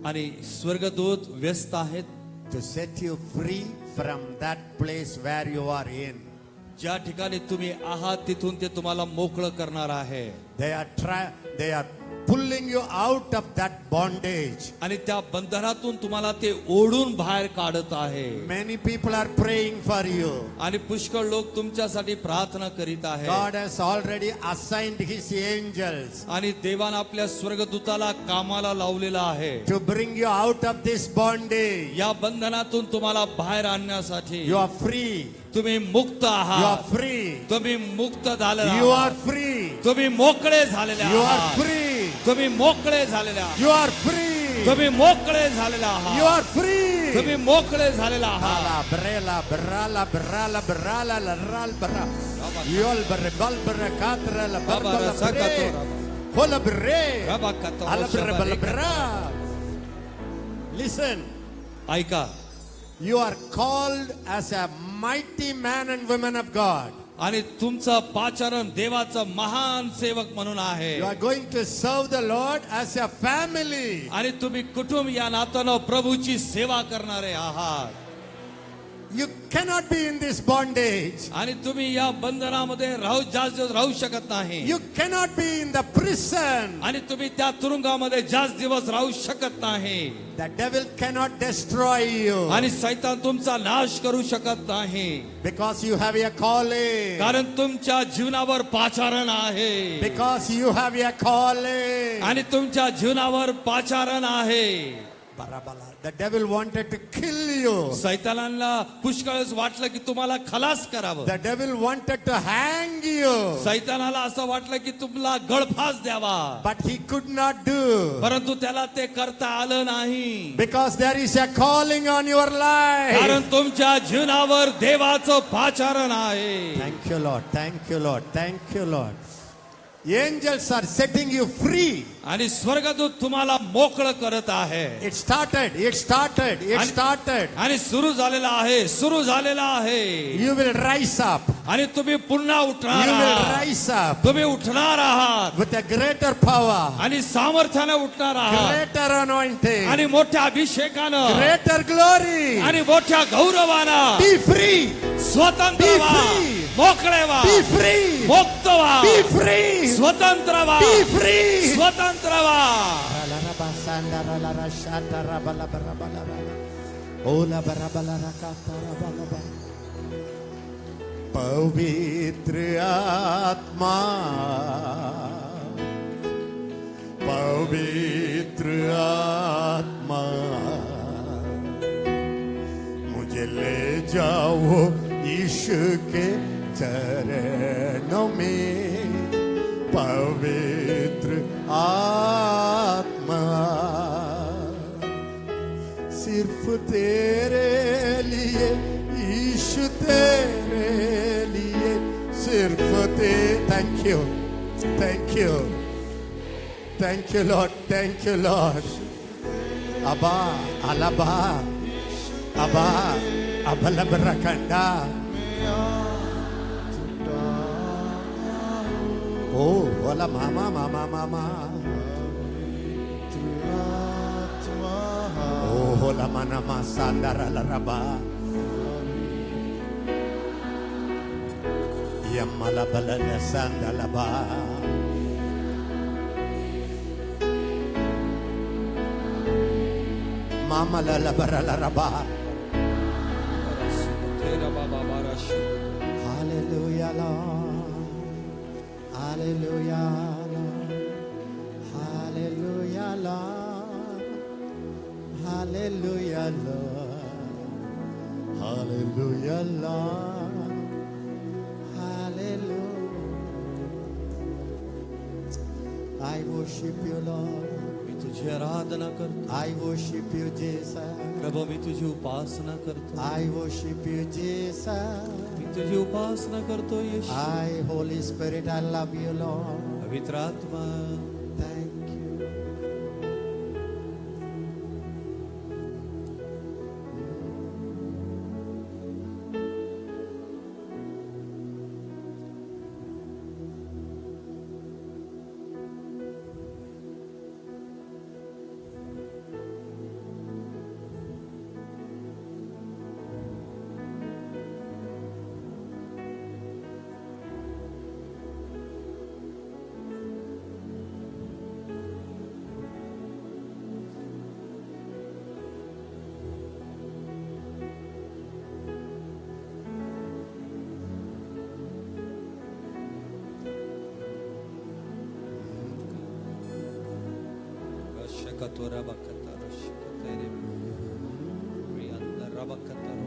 आणि स्वर्गदूत व्यस्त आहेत to set you free from that place where you are in. ज्या ठिकाणी तुम्ही आहात तिथून ते तुम्हाला मोकळं करणार आहे. They are pulling you out of that bondage. आणि त्या बंधनातून तुम्हाला ते ओढून बाहेर काढत आहे. Many people are praying for you. आणि पुष्कळ लोक तुमच्यासाठी प्रार्थना करीत आहेत. God has already assigned his angels आणि देवानं आपल्या स्वर्गदूताला कामाला लावलेला आहे. to bring you out of this bondage. या बंधनातून तुम्हाला बाहेर आणण्यासाठी. You are free. तुम्ही मुक्त You are आहात. free. तुम्ही मुक्त झाले You आहात. are free. तुम्ही मोकळे झालेले You are आहात. free. तुम्ही मोकळे झालेले आहात. You are free. तुम्ही मोकळे झालेले You आहात. are free. तुम्ही मोकळे झालेले आहात. Hala, brela, brala, brala, brala, la, ral, bra. Yol, bre, bal, bre, katra, la, bar, Baba, bala, sakato, bre. Hola, bre. Rabba, kato, Hala, bre, shabba, bala, reka. bra. Listen, ऐका. you are called as a mighty man and woman of God. आणि तुमचं पाचारण देवाचं महान सेवक म्हणून आहे. You are going to serve the Lord as a family. आणि तुम्ही कुटुंब या नात्यानं प्रभूची सेवा करणारे आहात. You cannot be in this bondage. आणि तुम्ही या बंधनामध्ये जास्त दिवस राहू शकत नाही. You cannot be in the prison. आणि तुम्ही त्या तुरुंगामध्ये जास्त दिवस राहू शकत नाही. The devil cannot destroy you आणि सैतान तुमचा नाश करू शकत नाही. because you have a calling. कारण तुमच्या जीवनावर पाचारण आहे. Because you have a calling. आणि तुमच्या जीवनावर पाचारण आहे. The devil wanted to kill you. सैतानाला पुष्कळच वाटलं की तुम्हाला खलास करावं. The devil wanted to hang you. सैतानाला असं वाटलं की तुम्हाला गळफास द्यावा. But he could not do. परंतु त्याला ते करता आलं नाही. Because there is a calling on your life. कारण तुमच्या जीवनावर देवाचं पाचारण आहे. Thank you, Lord. Thank you, Lord. Thank you, Lord. Angels are setting you free. आणि स्वर्गदूत तुम्हाला मोकळं करत आहे. It started. आणि सुरू झालेला आहे. सुरू झालेला आहे. You will rise up. आणि तुम्ही पुन्हा उठणार You will आहात. rise up तुम्ही उठणार आहात. with a greater power, आणि सामर्थ्याने उठणार आहात. greater anointing, आणि मोठ्या अभिषेकानं greater glory. आणि मोठ्या गौरवानं Be free. स्वतंत्र व्हा. Be free. मोकळे व्हा. Be free. मुक्त व्हा. Be free. स्वतंत्र व्हा. Be free. स्वतंत्र व्हा. पवित्र आत्मा, पवित्र आत्मा, मुझे ले जाओ यीशु के चरणों में. पवित्र आत्मा, सिर्फ तेरे लिए यीशु, तेरे लिए सिर्फ Thank you, thank you, thank you, Lord, thank you, Lord. Abba, alaba, Abba, abalabrakanda. Oh, wala mama. Oh, wala manama sandara laraba. Yamala balala sandalaba. Mama lalabara laraba. Hallelujah, Lord. Hallelujah, Lord. Hallelujah, Lord. Hallelujah, Lord. Hallelujah, Lord. Hallelujah. I worship you, Lord. मी तुझी आराधना करतो. I worship you, Jesus. प्रभू मी तुझी उपासना करतो. I worship you, Jesus. मी तुझी उपासना करतो येशू. I, Holy Spirit, I love you, Lord. पवित्र आत्मा Thank you. Shakatora bakatara shakatere. Rianda rabakataro.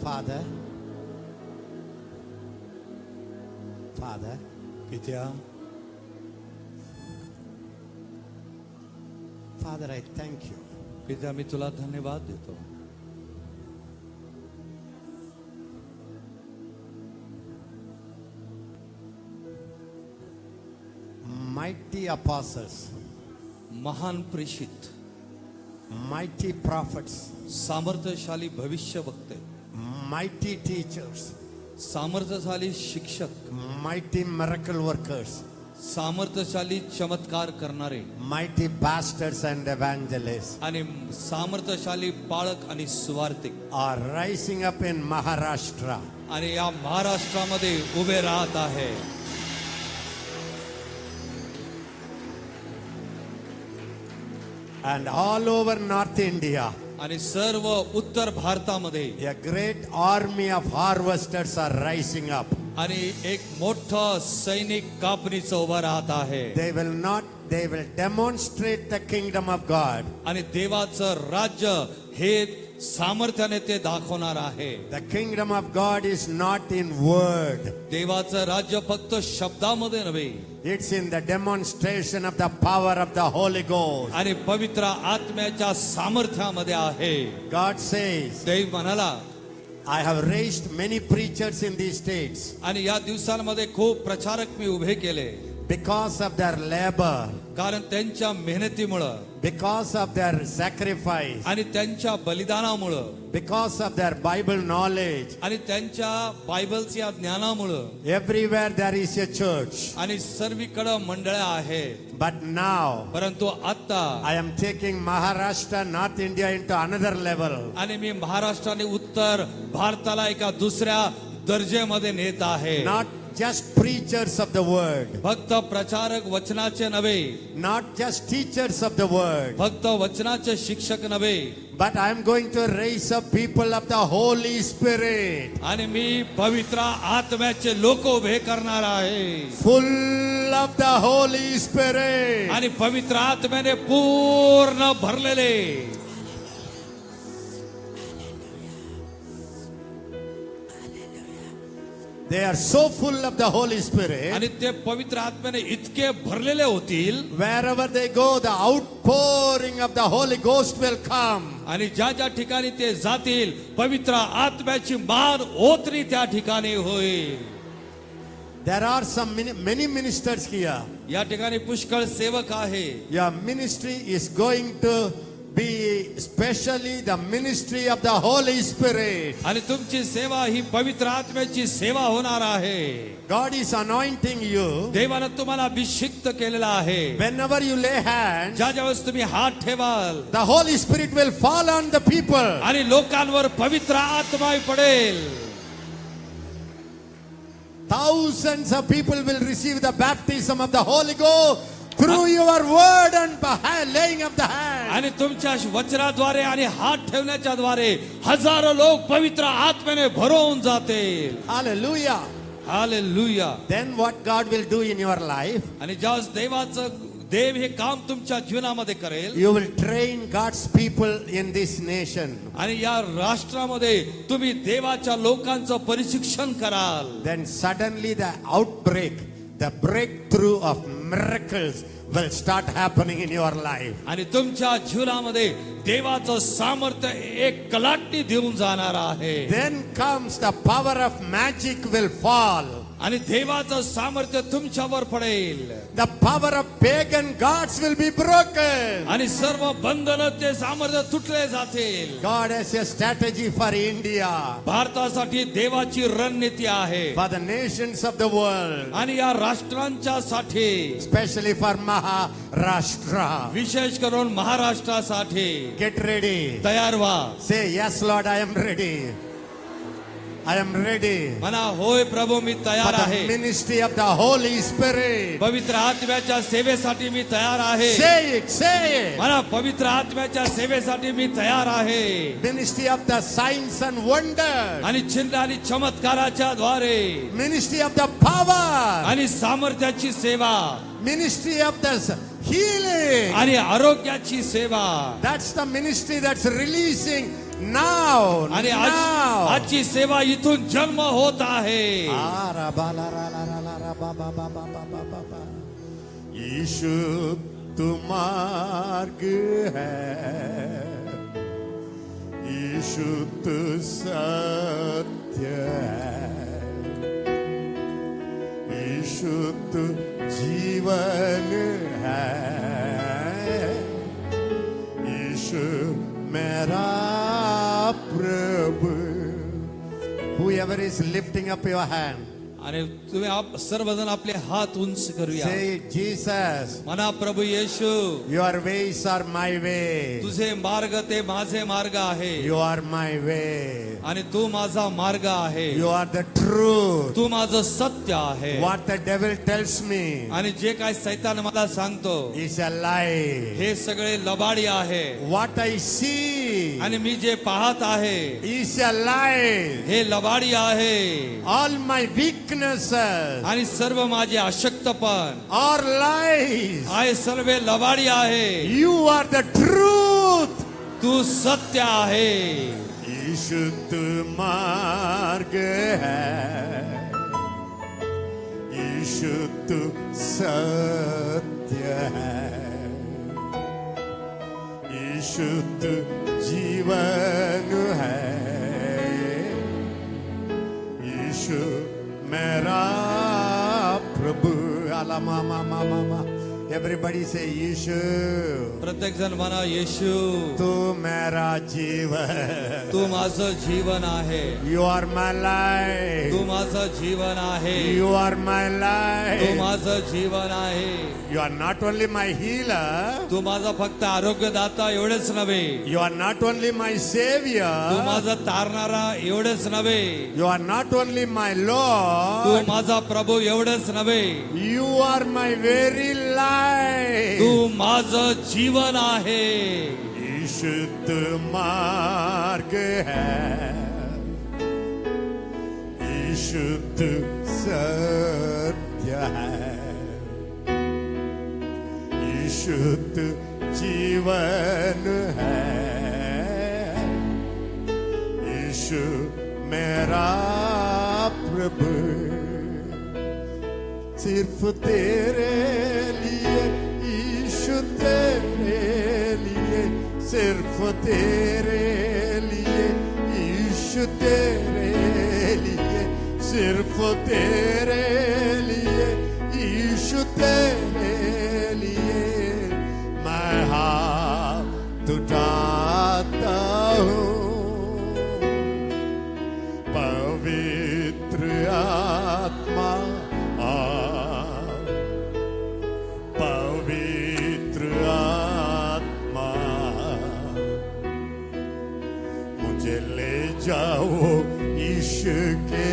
Father, Father, पित्या Father, I thank you. पित्या मी तुला धन्यवाद देतो. Mighty apostles, महान प्रेषित, mighty prophets, सामर्थ्यशाली भविष्य वक्ते, mighty teachers, सामर्थ्यशाली शिक्षक, mighty miracle workers, सामर्थ्यशाली चमत्कार करणारे mighty pastors and evangelists आणि सामर्थ्यशाली पाळक आणि सुवार्तिक are rising up in Maharashtra. आणि या महाराष्ट्रामध्ये उभे राहत आहे. And all over North India, आणि सर्व उत्तर भारतामध्ये a great army of harvesters are rising up. आणि एक मोठं सैनिक कापणीचं उभं राहत आहे. They will demonstrate the kingdom of God. आणि देवाचं राज्य हे सामर्थ्याने ते दाखवणार आहे. The kingdom of God is not in word. देवाचं राज्य फक्त शब्दामध्ये नव्हे, It's in the demonstration of the power of the Holy Ghost. आणि पवित्र आत्म्याच्या सामर्थ्यामध्ये आहे. God says, देव म्हणाला, I have raised many preachers in these states आणि या दिवसांमध्ये खूप प्रचारक मी उभे केले, because of their labor, कारण त्यांच्या मेहनतीमुळं because of their sacrifice, आणि त्यांच्या बलिदानामुळं because of their Bible knowledge. आणि त्यांच्या बायबलच्या ज्ञानामुळं Everywhere there is a church. आणि सर्वीकडे मंडळ्या आहेत. But now, परंतु आता I am taking Maharashtra, North India into another level. आणि मी महाराष्ट्र आणि उत्तर भारताला एका दुसऱ्या दर्जेमध्ये नेत आहे. Not just preachers of the word, फक्त प्रचारक वचनाचे नव्हे, not just teachers of the word, फक्त वचनाचे शिक्षक नव्हे, but I am going to raise up people of the Holy Spirit, आणि मी पवित्र आत्म्याचे लोक उभे करणार आहे. full of the Holy Spirit. आणि पवित्र आत्म्याने पूर्ण भरलेले. They are so full of the Holy Spirit. आणि ते पवित्र आत्म्याने इतके भरलेले होतील, Wherever they go, the outpouring of the Holy Ghost will come. आणि ज्या ज्या ठिकाणी ते जातील, पवित्र आत्म्याची मान ओतरी त्या ठिकाणी होईल. There are many ministers here. या ठिकाणी पुष्कळ सेवक आहे. Your ministry is going to be especially the ministry of the Holy Spirit. आणि तुमची सेवा ही पवित्र आत्म्याची सेवा होणार आहे. God is anointing you. देवानं तुम्हाला अभिषिक्त केलेला आहे. Whenever you lay hands, ज्या ज्या वेळेस तुम्ही हात ठेवाल, the Holy Spirit will fall on the people. आणि लोकांवर पवित्र आत्मा पडेल. Thousands of people will receive the baptism of the Holy Ghost through your word and by laying of the hands. आणि तुमच्या वचनाद्वारे आणि हात ठेवण्याच्या द्वारे हजारो लोक पवित्र आत्म्याने भरून जातील. Hallelujah. Hallelujah. Then what God will do in your life, आणि ज्यावेळेस देव हे काम तुमच्या जीवनामध्ये करेल, you will train God's people in this nation. आणि या राष्ट्रामध्ये तुम्ही देवाच्या लोकांचं परिशिक्षण कराल. Then suddenly the outbreak, the breakthrough of miracles will start happening in your life. आणि तुमच्या जीवनामध्ये देवाचं सामर्थ्य एक कलाटणी देऊन जाणार आहे. Then comes the power of magic will fall. आणि देवाचं सामर्थ्य तुमच्यावर पडेल. The power of pagan gods will be broken. आणि सर्व बंधन ते सामर्थ्य तुटले जातील. God has a strategy for India, भारतासाठी देवाची रणनीती आहे. for the nations of the world, आणि या राष्ट्रांच्या साठी, especially for Maharashtra. विशेष करून महाराष्ट्रासाठी Get ready. तयार व्हा. Say, yes, Lord, I am ready. I am ready म्हणा, होय प्रभू मी for तयार the आहे. ministry of the Holy Spirit. पवित्र आत्म्याच्या सेवेसाठी मी तयार आहे. Say it, say it. म्हणा, पवित्र आत्म्याच्या सेवेसाठी मी तयार आहे. Ministry of the signs and wonders. आणि चिन्ह आणि चमत्काराच्या द्वारे, Ministry of the power. आणि सामर्थ्याची सेवा, Ministry of the healing. आणि आरोग्याची सेवा. That's the ministry that's releasing Now. आणि Now. आजची सेवा इथून जन्म होत आहे. यीशु तू मार्ग है, यीशु तू सत्य है, यीशु तू जीवन है, यीशु मेरा प्रभु. Whoever is lifting up your hand, आणि तुम्ही सर्वजण आपले हात उंच करूया. say, Jesus, म्हणा, प्रभू येशू, your ways are my way. तुझे मार्ग ते माझे मार्ग आहे. You are my way. आणि तू माझा मार्ग आहे. You are the truth. तू माझं सत्य आहे. What the devil tells me आणि जे काय सैतान मला सांगतो is a lie. हे सगळे लबाडी आहे. What I see आणि मी जे पाहत आहे is a lie. हे लबाडी आहे. All my weaknesses आणि सर्व माझे अशक्तपण are lies. आहे, सर्व लबाडी आहे. You are the truth. तू सत्य आहे. यीशु तू मार्ग है, यीशु तू सत्य है, यीशु तू जीवन है, यीशु मेरा प्रभु. आला मामा मामा मा. Everybody say यीशु. प्रत्येक जण म्हणा, येशू, तू मेरा जीवन. तू माझं जीवन आहे. You are my life. तू माझं जीवन आहे. You are my Tu life. माझं जीवन आहे. You are not only my healer. तू माझा फक्त आरोग्यदाता एवढेच नव्हे, You are not only my Tu savior. माझा तारणारा एवढेच नव्हे, You are not only my Tu Lord. माझा प्रभू एवढेच नव्हे, You are my very life. तू माझं जीवन आहे. यीशु तू मार्ग है, यीशु तू सत्य है, यीशु तू जीवन है, यीशु मेरा प्रभु. सिर्फ तेरे लिए यीशु, तेरे लिए, सिर्फ तेरे लिए यीशु, तेरे लिए, सिर्फ तेरे लिए यीशु, तेरे लिए मैं हाथ उठाता हूँ. पवित्र आत्मा, पवित्र आत्मा, मुझे ले जाओ यीशु के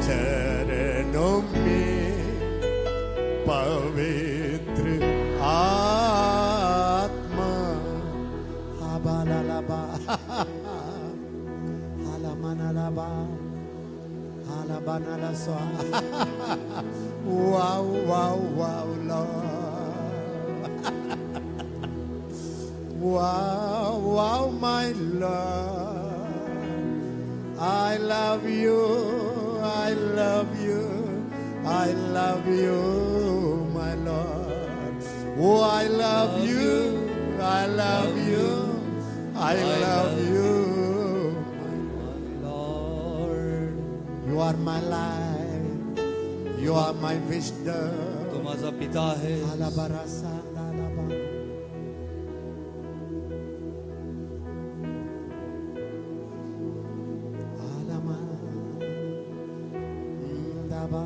चरणों में. पवित्र आत्मा. हाबालालाबा, हालामानालाबा, हालाबानालासवा. Wow, wow, wow, Lord. Wow, wow, my Lord. I love you, I love you, I love you, my Lord. Oh, I love you, I love you, I love you. Lord, You are my life, you are my wisdom. तू माझा पिता आहे. Alabarasa, lalaba. Alama, daba.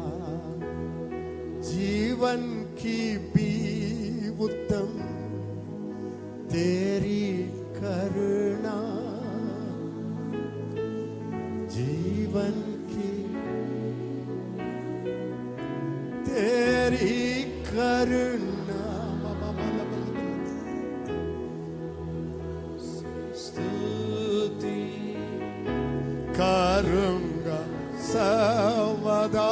जीवन की भी उत्तम तेरी करुणा, जीवन की तेरी करुणा. स्तुति करूंगा सर्वदा.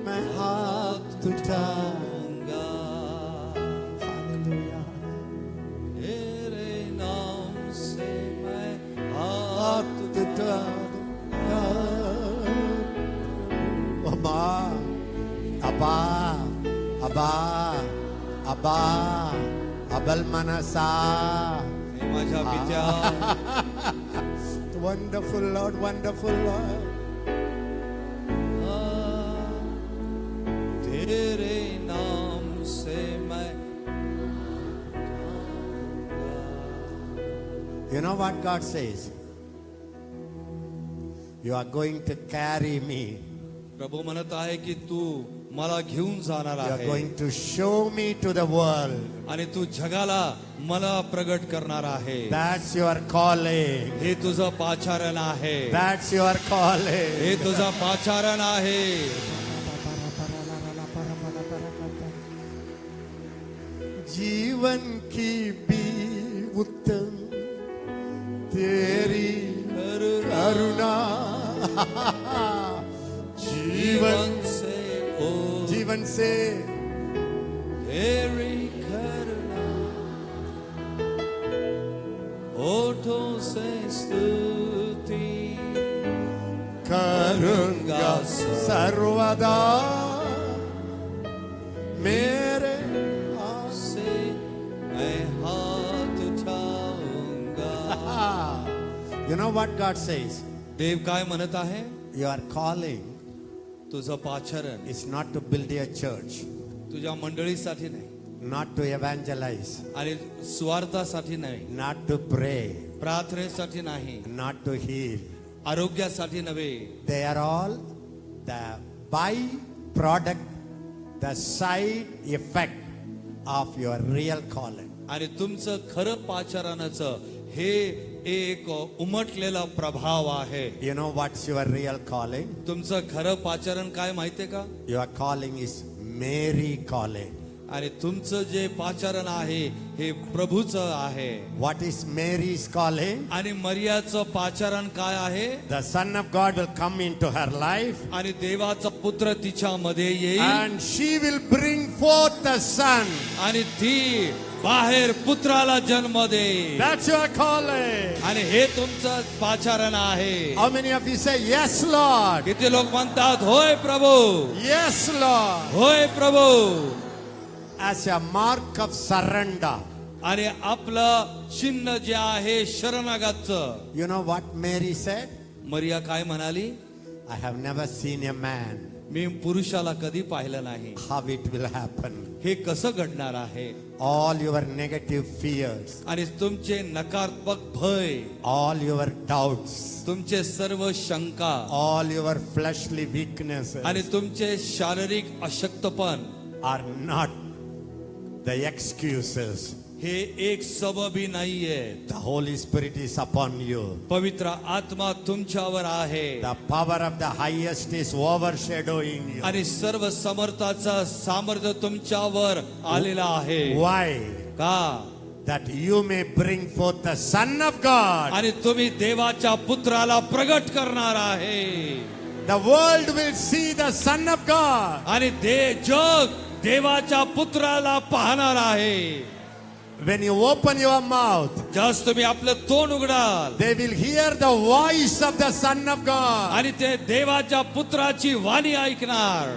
मैं हाथ उठा. Ganga. Hallelujah. Abba, Abel Manasa. हे माझ्या पित्या, Wonderful Lord, wonderful Lord. तेरे नाम से मैं You know what God says? You are going to carry me. प्रभू म्हणत आहे की तू मला घेऊन जाणार You are आहे going to show me to the world. आणि तू जगाला मला प्रगट करणार आहे. That's your calling. हे तुझं पाचारण आहे. That's your calling. हे तुझं पाचारण आहे. जीवन की भी उत्तम तेरी करुणा. जीवन से ओ जीवन से तेरी करुणा होठों से स्तुति करूंगा सर्वदा मेरे से मैं हाथ उठाऊंगा. You know what God says? देव काय म्हणत आहे? Your calling तुझं पाचारण is not to build a church, तुझ्या मंडळीसाठी नाही not to evangelize, आणि स्वार्थासाठी नाही, not to pray, प्रार्थनेसाठी नाही, not to heal. आरोग्यासाठी नव्हे. They are all the byproduct, the side effect of your real calling. आणि तुमचं खरं पाचारणाचं हे एक उमटलेला प्रभाव आहे. You know what's your real calling? तुमचं खरं पाचारण काय माहितीये का? Your calling is Mary calling. आणि तुमचं जे पाचारण आहे हे प्रभूचं आहे. What is Mary's calling? आणि मरियाचं पाचारण काय आहे? The Son of God will come into her life आणि देवाचा पुत्र तिच्यामध्ये येईल and she will bring forth the Son. आणि ती बाहेर पुत्राला जन्म देईल. That's your calling. आणि हे तुमचं पाचारण आहे. How many of you say, Yes, Lord? किती लोक म्हणतात होय प्रभू, Yes, Lord. होय प्रभू. As a mark of surrender. आणि आपलं चिन्ह जे आहे शरणागतचं. You know what Mary said? मरिया काय म्हणाली? I have never seen a man. मी पुरुषाला कधी पाहिलं नाही. How it will happen. हे कसं घडणार आहे? All your negative fears, आणि तुमचे नकारात्मक भय, all your doubts, तुमचे सर्व शंका all your fleshly weaknesses आणि तुमचे शारीरिक अशक्तपण are not the excuses. हे एक सबबी नाहीये. The Holy Spirit is upon you. पवित्र आत्मा तुमच्यावर आहे The power of the highest is overshadowing you. आणि सर्व समर्थाचं सामर्थ्य तुमच्यावर आलेलं आहे. Why? का? That you may bring forth the Son of God. आणि तुम्ही देवाच्या पुत्राला प्रगट करणार आहे. The world will see the Son of God. आणि जग देवाच्या पुत्राला पाहणार आहे. When you open your mouth, जास्त तुम्ही आपलं तोंड उघडाल they will hear the voice of the Son of God. आणि ते देवाच्या पुत्राची वाणी ऐकणार.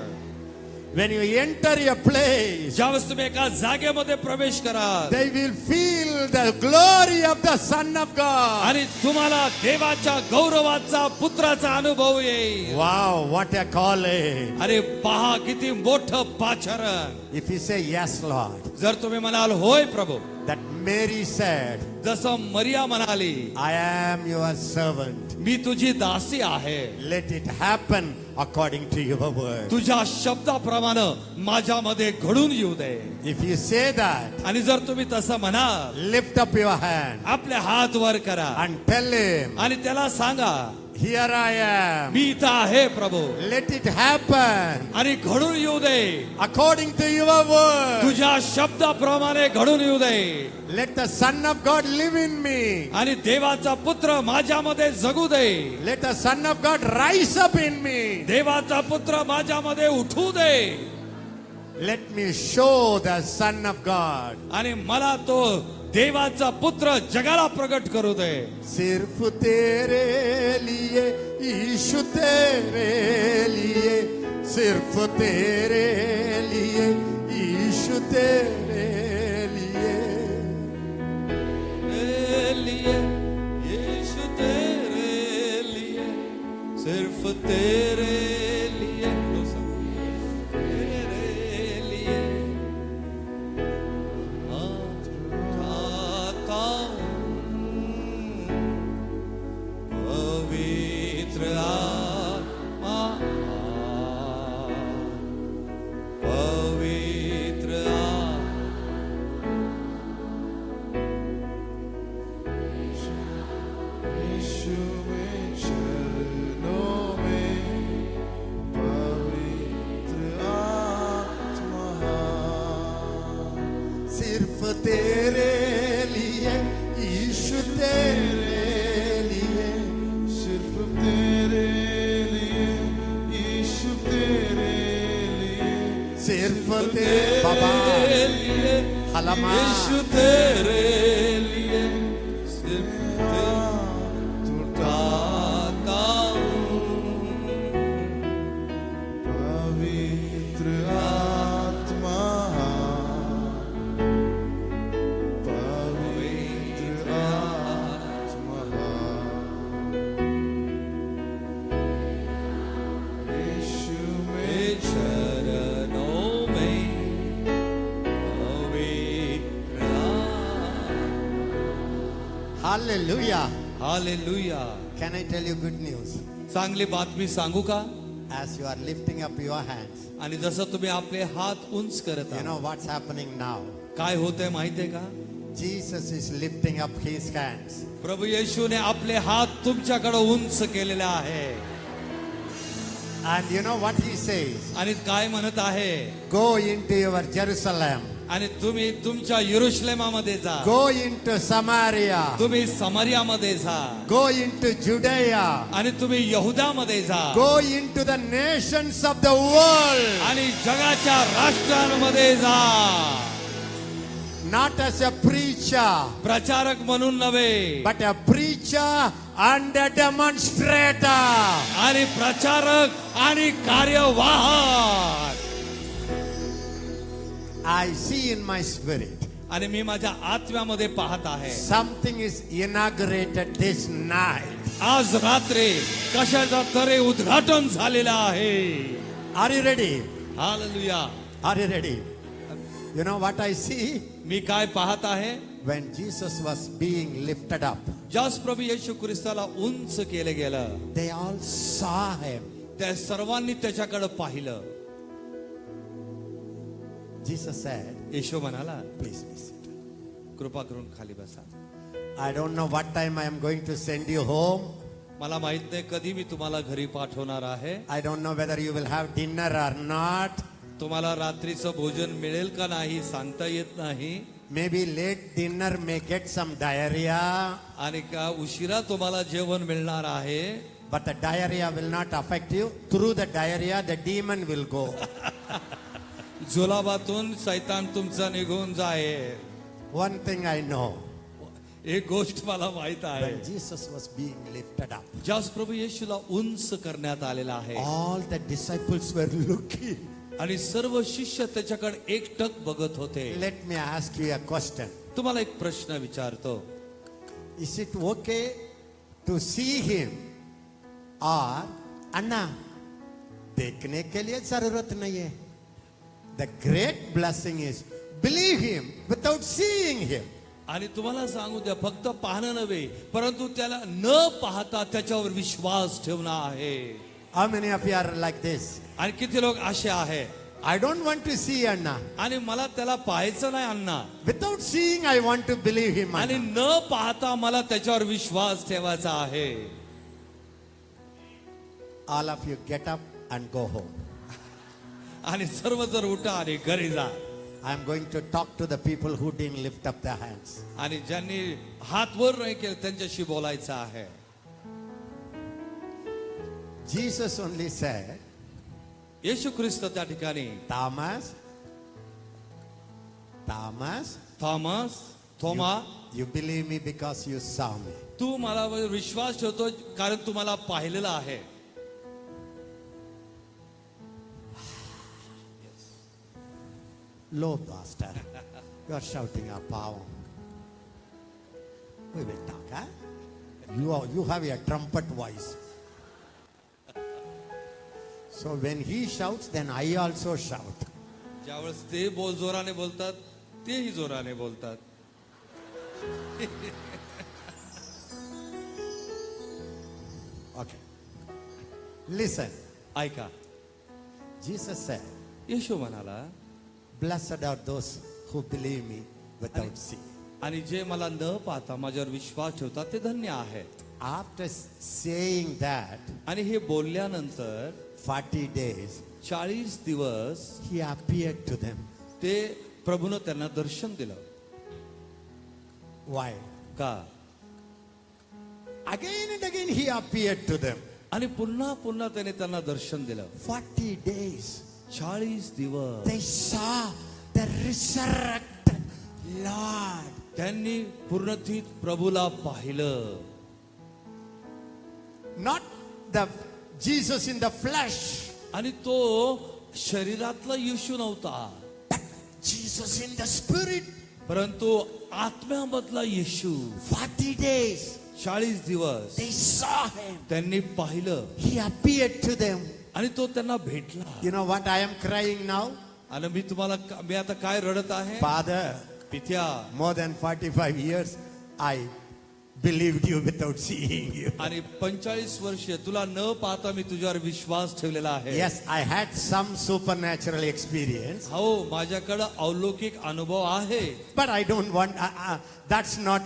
When you enter a place, ज्यावेळेस तुम्ही एका जागेमध्ये प्रवेश कराल they will feel the glory of the Son of God. आणि तुम्हाला देवाच्या गौरवाचा पुत्राचा अनुभव येईल. Wow, what a calling. अरे पहा किती मोठं पाचारण. If you say yes, Lord, जर तुम्ही म्हणाल होय प्रभू, that Mary said, जसं मरिया म्हणाली I am your servant. मी तुझी दासी आहे, Let it happen according to your word. तुझ्या शब्दाप्रमाणे माझ्यामध्ये घडून येऊ दे. If you say that, आणि जर तुम्ही तसं म्हणाल, lift up your hand आपले हात वर करा and tell him, आणि त्याला सांगा here I am. मी इथं आहे प्रभू, Let it happen आणि घडून येऊ दे. according to your word. तुझ्या शब्दाप्रमाणे घडून येऊ दे. Let the Son of God live in me. आणि देवाचा पुत्र माझ्यामध्ये जगू दे. Let the Son of God rise up in me. देवाचा पुत्र माझ्यामध्ये उठू दे. Let me show the Son of God. आणि मला तो देवाचा पुत्र जगाला प्रगट करू दे. सिर्फ तेरे लिए यीशु तेरे लिए, सिर्फ तेरे लिए यीशु तेरे तेरे लिए तेरे लिए आता हूँ पवित्र आत्मा पवित्र यीशु में चरणों में पवित्र आत्मा सिर्फ तेरे लिए यीशु तेरे लिए सिर्फ तेरे लिए यीशु तेरे लिए सिर्फ तेरे बाबा लिए हलमा यीशु तेरे लिए सिर्फ आता हूँ पवित्र आत्मा पवित्र आत्मा यीशु में चरणों में पवित्र Hallelujah. Hallelujah Can I tell you good news? चांगली बातमी सांगू का As you are lifting up your hands, आणि जसं तुम्ही आपले हात उंच करत you आहात know what's happening now? काय होतंय माहितीये का Jesus is lifting up his hands. प्रभू येशूने आपले हात तुमच्याकडे उंच केलेले आहे And you know what he says? आणि काय म्हणत आहे Go into your Jerusalem. आणि तुम्ही तुमच्या यरुशलेमामध्ये जा Go into Samaria. तुम्ही समरियामध्ये जा Go into Judea. आणि तुम्ही यहुदामध्ये जा Go into the nations of the world. आणि जगाच्या राष्ट्रांमध्ये जा Not as a preacher, प्रचारक म्हणून नव्हे but a preacher and a demonstrator. आणि प्रचारक आणि कार्यवाहक I see in my spirit आणि मी माझ्या आत्म्यामध्ये पाहत आहे something is inaugurated this night. आज रात्री कशाचा तरी उद्घाटन झालेलं आहे Are you ready? Hallelujah Are you ready? You know what I see? मी काय पाहत आहे When Jesus was being lifted up, ज्यास प्रभू येशू ख्रिस्ताला उंच केले गेलं they all saw him. त्या सर्वांनी त्याच्याकडे पाहिलं Jesus said, येशू म्हणाला please be seated. कृपा करून खाली बसा I don't know what time I am going to send you home. मला माहित नाही कधी मी तुम्हाला घरी पाठवणार आहे I don't know whether you will have dinner or not. तुम्हाला रात्रीचं भोजन मिळेल का नाही सांगता येत नाही Maybe late dinner may get some diarrhea, आणि का उशिरा तुम्हाला जेवण मिळणार आहे but the diarrhea will not affect you. Through the diarrhea, the demon will go. जुलाबातून सैतान तुमचा निघून जाईल One thing I know, एक गोष्ट मला माहित आहे when Jesus was being lifted up, ज्यास प्रभू येशूला उंच करण्यात आलेला आहे all the disciples were looking. आणि सर्व शिष्य त्याच्याकडे एकटक बघत होते Let me ask you a question. तुम्हाला एक प्रश्न विचारतो Is it okay to see him or अन्ना देखने के लिए जरूरत नहीं है? The great blessing is believe him without seeing him. आणि तुम्हाला सांगू द्या फक्त पाहणं नव्हे परंतु त्याला न पाहता त्याच्यावर विश्वास ठेवणं आहे How many of you are like this? आणि किती लोक असे आहे I don't want to see Anna. आणि मला त्याला पाहायचं नाही अण्णा Without seeing, I want to believe him. आणि Anna. न पाहता मला त्याच्यावर विश्वास ठेवायचा आहे All of you get up and go home. आणि सर्व जर उठा आणि घरी जा I am going to talk to the people who didn't lift up their hands. आणि ज्यांनी हात वर नाही केले त्यांच्याशी बोलायचं आहे Jesus only said, येशू ख्रिस्त त्या ठिकाणी Thomas, थोमा you believe me because you saw me. तू मला विश्वास ठेवतो कारण तू मला पाहिलेलं आहे Low, Pastor. You are shouting a power. We will talk, huh? You have a trumpet voice. So when he shouts, then I also shout. ज्यावेळेस ते जोराने बोलतात तेही जोराने बोलतात. Okay. Listen. ऐका, Jesus said, येशू म्हणाला, blessed are those who believe me without seeing. आणि जे मला न पाहता माझ्यावर विश्वास ठेवतात ते धन्य आहेत. After saying that, आणि हे बोलल्यानंतर 40 days, 40 दिवस he appeared to them. ते प्रभूनं त्यांना दर्शन दिलं. Why? का? Again and again he appeared to them. आणि पुन्हा पुन्हा त्याने त्यांना दर्शन दिलं. 40 days. 40 दिवस They saw the resurrected Lord. त्यांनी पूर्णथित प्रभूला पाहिलं. Not the Jesus in the flesh, आणि तो शरीरातला येशू नव्हता, Jesus in the spirit. परंतु आत्म्यामधला येशू. 40 days 40 दिवस they saw him. त्यांनी पाहिलं He appeared to them. आणि तो त्यांना भेटला. You know what I am crying now? आणि मी आता काय रडत आहे? Father, पित्या, more than 45 years I believed you without seeing you. आणि 45 वर्ष तुला न पाहता मी तुझ्यावर विश्वास ठेवलेला आहे. Yes, I had some supernatural experience, हो, माझ्याकडे अलौकिक अनुभव आहे. but I don't want, that's not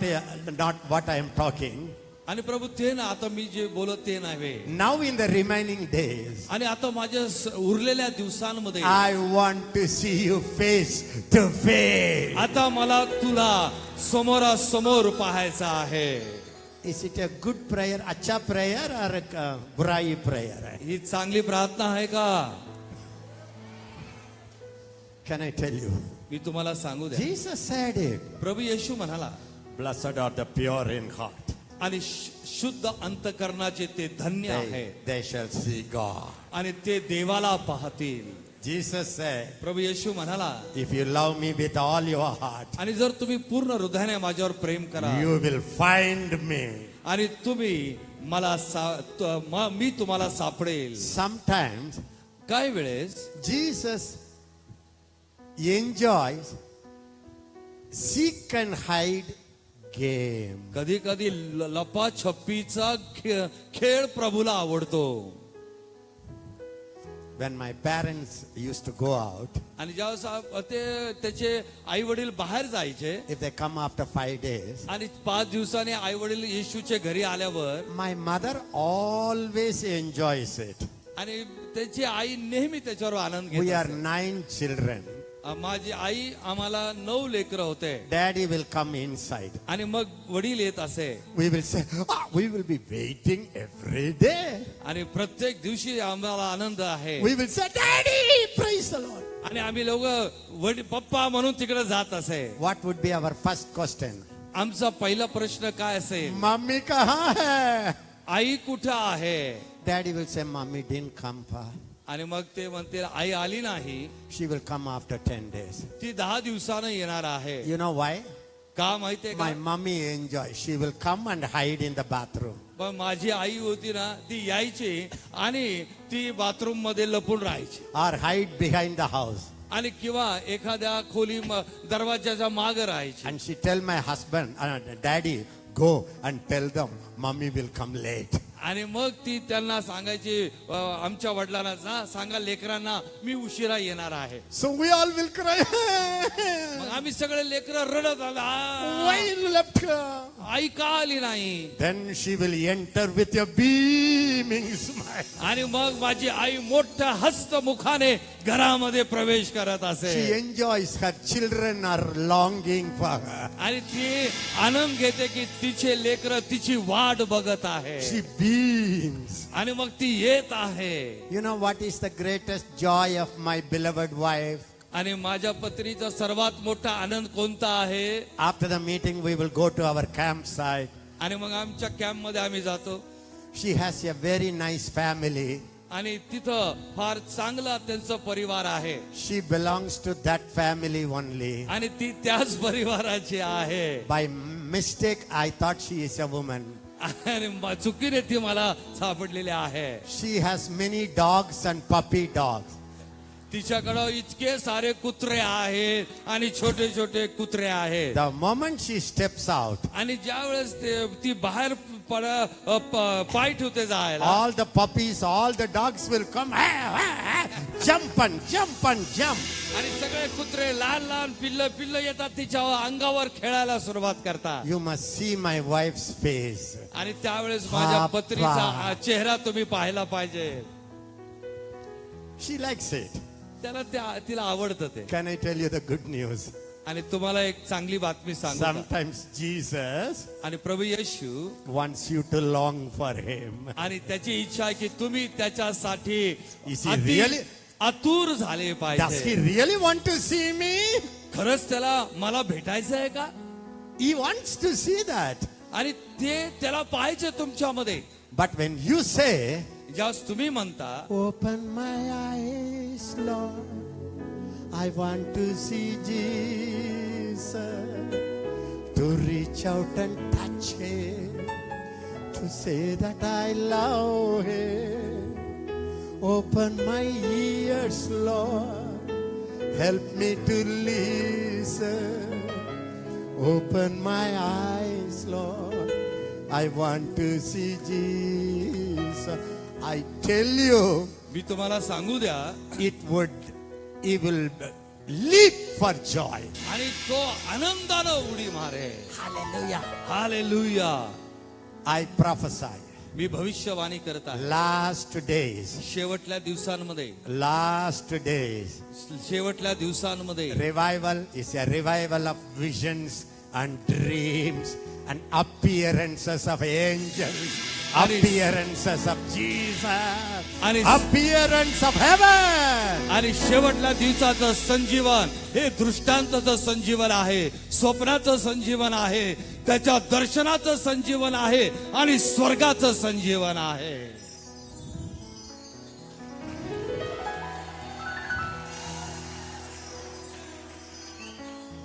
what I am talking. आणि प्रभू ते ना, आता मी जे बोलत ते नव्हे. Now in the remaining days, आणि आता माझ्या उरलेल्या दिवसांमध्ये I want to see you face to face. आता मला तुला समोरासमोर पाहायचं आहे. Is it a good prayer, अच्छा prayer or a Burai prayer? ही चांगली प्रार्थना आहे का? Can I tell you? मी तुम्हाला सांगू द्या. Jesus said it. प्रभू येशू म्हणाला, Blessed are the pure in heart. आणि शुद्ध अंतकरणाचे ते धन्य आहे, They shall see God. आणि ते देवाला पाहतील. Jesus said, प्रभू येशू म्हणाला, if you love me with all your heart, आणि जर तुम्ही पूर्ण हृदयाने माझ्यावर प्रेम करा you will find me. आणि तुम्ही मला मी तुम्हाला सापडेल. Sometimes काही वेळेस Jesus enjoys seek and hide game. कधी कधी लपाछपीचा खेळ प्रभूला आवडतो. When my parents used to go out, आणि ज्यावेळेस त्याचे आई वडील बाहेर जायचे if they come after 5 days, आणि 5 दिवसांनी आई वडील येशूचे घरी आल्यावर, my mother always enjoys it. आणि त्याची आई नेहमी त्याच्यावर आनंद We घेत are असे. 9 children. माझी आई आम्हाला 9 लेकरं होते. Daddy will come inside. आणि मग वडील येत असे We will say, we will be waiting every day. आणि प्रत्येक दिवशी आम्हाला आनंद आहे. We will say, Daddy, praise the Lord. आणि आम्ही लोक वडील पप्पा म्हणून तिकडे जात असे. What would be our first question? आमचा पहिला प्रश्न काय असेल? Mummy kahan hai? आई कुठं आहे? Daddy will say, Mummy didn't come far. आणि मग ते म्हणतील आई आली नाही, She will come after 10 days. ती 10 दिवसानं येणार आहे. You know why? का माहितीये My का? mummy enjoys. She will come and hide in the bathroom. पण माझी आई होती ना, ती यायची आणि ती बाथरूम मध्ये लपून राहायची, Or hide behind the house. आणि किंवा एखाद्या खोली दरवाजाच्या मागे राहायची. And she tell my husband, Daddy, go and tell them, Mummy will come late. आणि मग ती त्यांना सांगायची, आमच्या वडिलांना जा सांगा लेकरांना मी उशिरा येणार आहे. So we all will cry. मग आम्ही सगळे लेकरं रडत आला, Why you left her? आई का आली नाही? Then she will enter with a beaming smile. आणि मग माझी आई मोठ्या हस्तमुखाने घरामध्ये प्रवेश करत असे. She enjoys her children are longing for her. आणि ती आनंद घेते की तिचे लेकर तिची वाट बघत आहे. She beams. आणि मग ती येत आहे. You know what is the greatest joy of my beloved wife? आणि माझ्या पत्नीचा सर्वात मोठा आनंद कोणता आहे? After the meeting, we will go to our campsite. आणि मग आमच्या कॅम्प मध्ये आम्ही जातो. She has a very nice family. आणि तिथं फार चांगला त्यांचा परिवार आहे. She belongs to that family only. आणि ती त्याच परिवाराची आहे. By mistake, I thought she is a woman. आणि चुकीने ती मला सापडलेली आहे. She has many dogs and puppy dogs. तिच्याकडं इतके सारे कुत्रे आहेत आणि छोटे छोटे कुत्रे आहेत. The moment she steps out, आणि ज्या वेळेस ती बाहेर पाय ठेवते जायला, all the puppies, all the dogs will come, jump and jump and jump. आणि सगळे कुत्रे लहान लहान पिल्ल येतात तिच्या अंगावर खेळायला सुरुवात करतात. You must see my wife's face. आणि त्यावेळेस माझ्या बाप्पा. पत्नीचा चेहरा तुम्ही पाहायला पाहिजे. She likes it. त्याला तिला आवडतं ते. Can I tell you the good news? आणि तुम्हाला एक चांगली बातमी सांगू का? Sometimes Jesus आणि प्रभू येशू wants you to long for him. आणि त्याची इच्छा आहे की तुम्ही त्याच्यासाठी Is he really? आतुर झाले Does he पाहिजे. really want to see me? खरंच त्याला मला भेटायचं आहे का? He wants to see that. आणि ते त्याला पाहायचे तुमच्यामध्ये. But when you say, ज्यावेळेस तुम्ही म्हणता open my eyes, Lord, I want to see Jesus, to reach out and touch him, to say that I love him. Open my ears, Lord, help me to listen. Open my eyes, Lord, I want to see Jesus. I tell you, मी तुम्हाला सांगू द्या, he will leap for joy. आणि तो आनंदानं उडी मारे. Hallelujah. Hallelujah. I prophesy, मी भविष्यवाणी करत आहे. last days, शेवटल्या दिवसांमध्ये शेवटल्या दिवसांमध्ये revival is a revival of visions and dreams and appearances of angels, appearances of Jesus, आणि appearance of heaven. आणि शेवटल्या दिवसाचं संजीवन हे दृष्टांताचं संजीवन आहे, स्वप्नाचं संजीवन आहे, त्याच्या दर्शनाचं संजीवन आहे आणि स्वर्गाचं संजीवन आहे.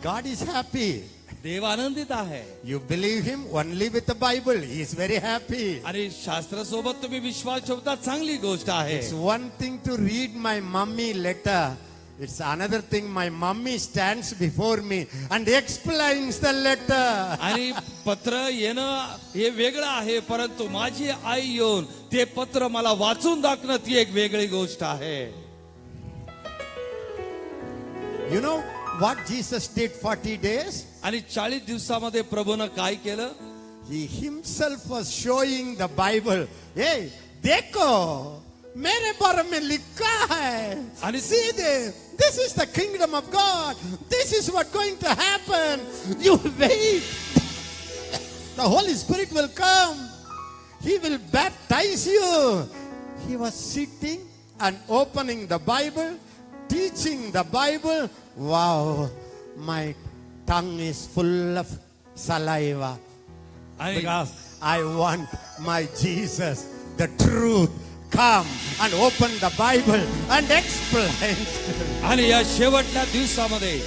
God is happy. देव आनंदित आहे. You believe him only with the Bible. He is very happy. आणि शास्त्रासोबत तुम्ही विश्वास ठेवता, चांगली गोष्ट आहे. It's one thing to read my mummy letter. It's another thing my mummy stands before me and explains the letter. आणि पत्र येणं हे वेगळं आहे, परंतु माझी आई येऊन ते पत्र मला वाचून दाखवणं ती एक वेगळी गोष्ट आहे. You know what Jesus did 40 days? आणि 40 दिवसामध्ये प्रभूनं काय केलं? He himself was showing the Bible. Hey, देखो मेरे बारे में लिखा है. And See this. This is the kingdom of God. This is what going to happen. You wait. The Holy Spirit will come. He will baptize you. He was sitting and opening the Bible, teaching the Bible. Wow, my tongue is full of saliva. आणि Because I want my Jesus, the truth, come and open the Bible and explain. आणि या शेवटल्या दिवसामध्ये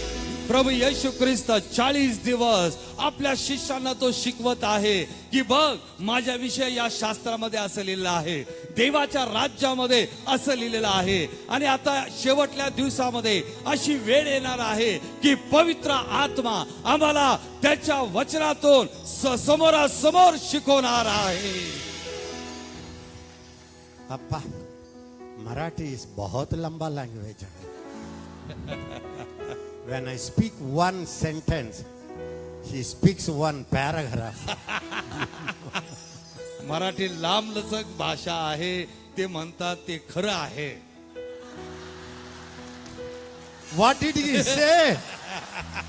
प्रभू येशू ख्रिस्त 40 दिवस आपल्या शिष्यांना तो शिकवत आहे की बघ, माझ्याविषयी या शास्त्रामध्ये असं लिहिलेलं आहे, देवाच्या राज्यामध्ये असं लिहिलेलं आहे. आणि आता शेवटल्या दिवसामध्ये अशी वेळ येणार आहे की पवित्र आत्मा आम्हाला त्याच्या वचनातून समोरासमोर शिकवणार आहे. अप्पा, मराठी is बहुत लंबा language है. When I speak one sentence, he speaks one paragraph. Marathi लांबलचक भाषा आहे, ते म्हणतात ते खरं आहे. What did he say?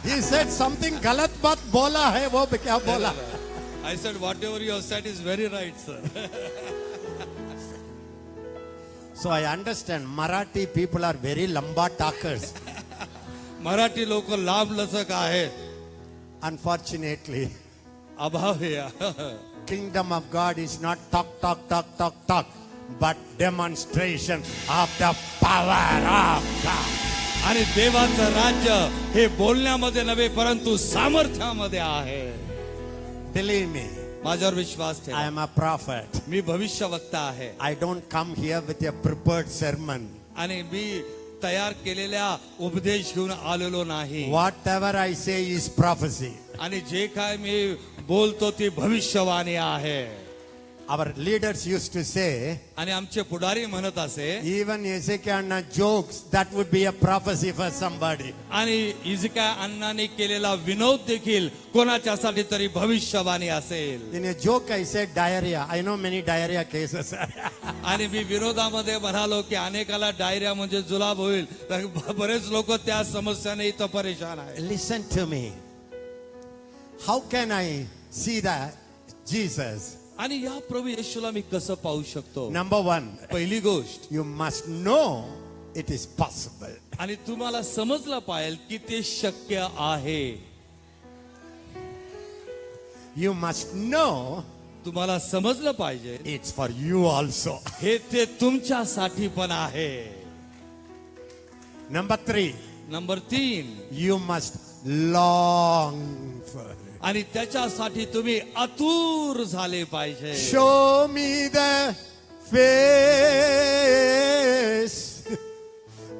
He said something गलत बात बोला है. वो क्या बोला? I said whatever you have said is very right, sir. So I understand Marathi people are very lamba talkers. Marathi लोक लांबलचक आहेत. Unfortunately, अभाव आहे. kingdom of God is not talk, but demonstration of the power of God. आणि देवाचं राज्य हे बोलण्यामध्ये नव्हे, परंतु सामर्थ्यामध्ये आहे. Believe me, माझ्यावर विश्वास I ठेवा. am a prophet. मी भविष्यवक्ता आहे I don't come here with a prepared sermon. आणि मी तयार केलेल्या उपदेश घेऊन आलेलो नाही. Whatever I say is prophecy. आणि जे काय मी बोलतो ती भविष्यवाणी आहे. Our leaders used to say, आणि आमचे पुढारी म्हणत असे, even Ezekiel jokes, that would be a prophecy for somebody. आणि इजका अण्णांनी केलेला विनोद देखील कोणाच्यासाठी तरी भविष्यवाणी असेल. In a joke, I said diarrhea. I know many diarrhea cases. आणि मी विनोदामध्ये म्हणालो की अनेकाला डायरिया म्हणजे जुलाब होईल, तर बरेच लोक त्या समस्याने इथं परेशान आहेत. Listen to me. How can I see that Jesus? आणि या प्रभू येशूला मी कसं पाहू शकतो? Number one, पहिली गोष्ट, you must know it is possible. आणि तुम्हाला समजलं पाहिजे की ते शक्य आहे. You must know तुम्हाला समजलं पाहिजे it's for you also. हे ते तुमच्यासाठी पण आहे. Number three, number 3, you must long for it. आणि त्याच्यासाठी तुम्ही आतुर झाले पाहिजे. Show me the face.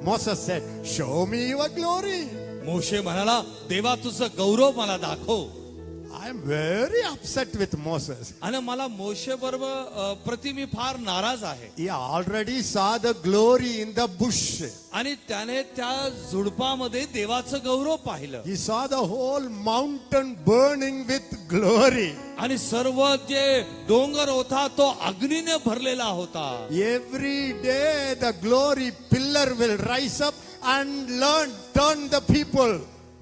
Moses said, show me your glory. मोशे म्हणाला, देवा तुझं गौरव मला दाखव. I am very upset with Moses. आणि मला मोशे बरोबर प्रति मी फार नाराज आहे. He already saw the glory in the bush. आणि त्याने त्या झुडपामध्ये देवाचं गौरव पाहिलं. He saw the whole mountain burning with glory. आणि सर्व जे डोंगर होता तो अग्नीने भरलेला होता. Every day the glory pillar will rise up and turn the people.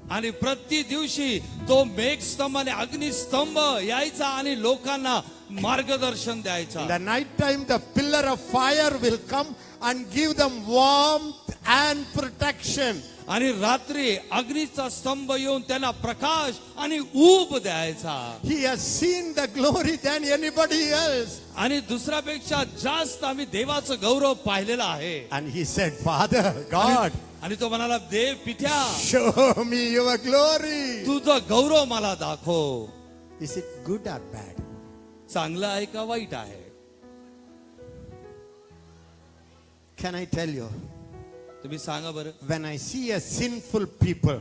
आणि प्रति दिवशी तो मेघस्तंभ आणि अग्निस्तंभ यायचा आणि लोकांना मार्गदर्शन द्यायचा. In the night time the pillar of fire will come and give them warmth and protection. आणि रात्री अग्नीचा स्तंभ येऊन त्यांना प्रकाश आणि ऊब द्यायचा. He has seen the glory than anybody else. आणि दुसऱ्यापेक्षा जास्त आम्ही देवाचं गौरव पाहिलेलं आहे. And he said, Father, God, आणि तो म्हणाला, देव पित्या, show me your glory. तुझं गौरव मला दाखव. Is it good or bad? चांगलं आहे का वाईट आहे? Can I tell you? तुम्ही सांगा बरं. When I see a sinful people,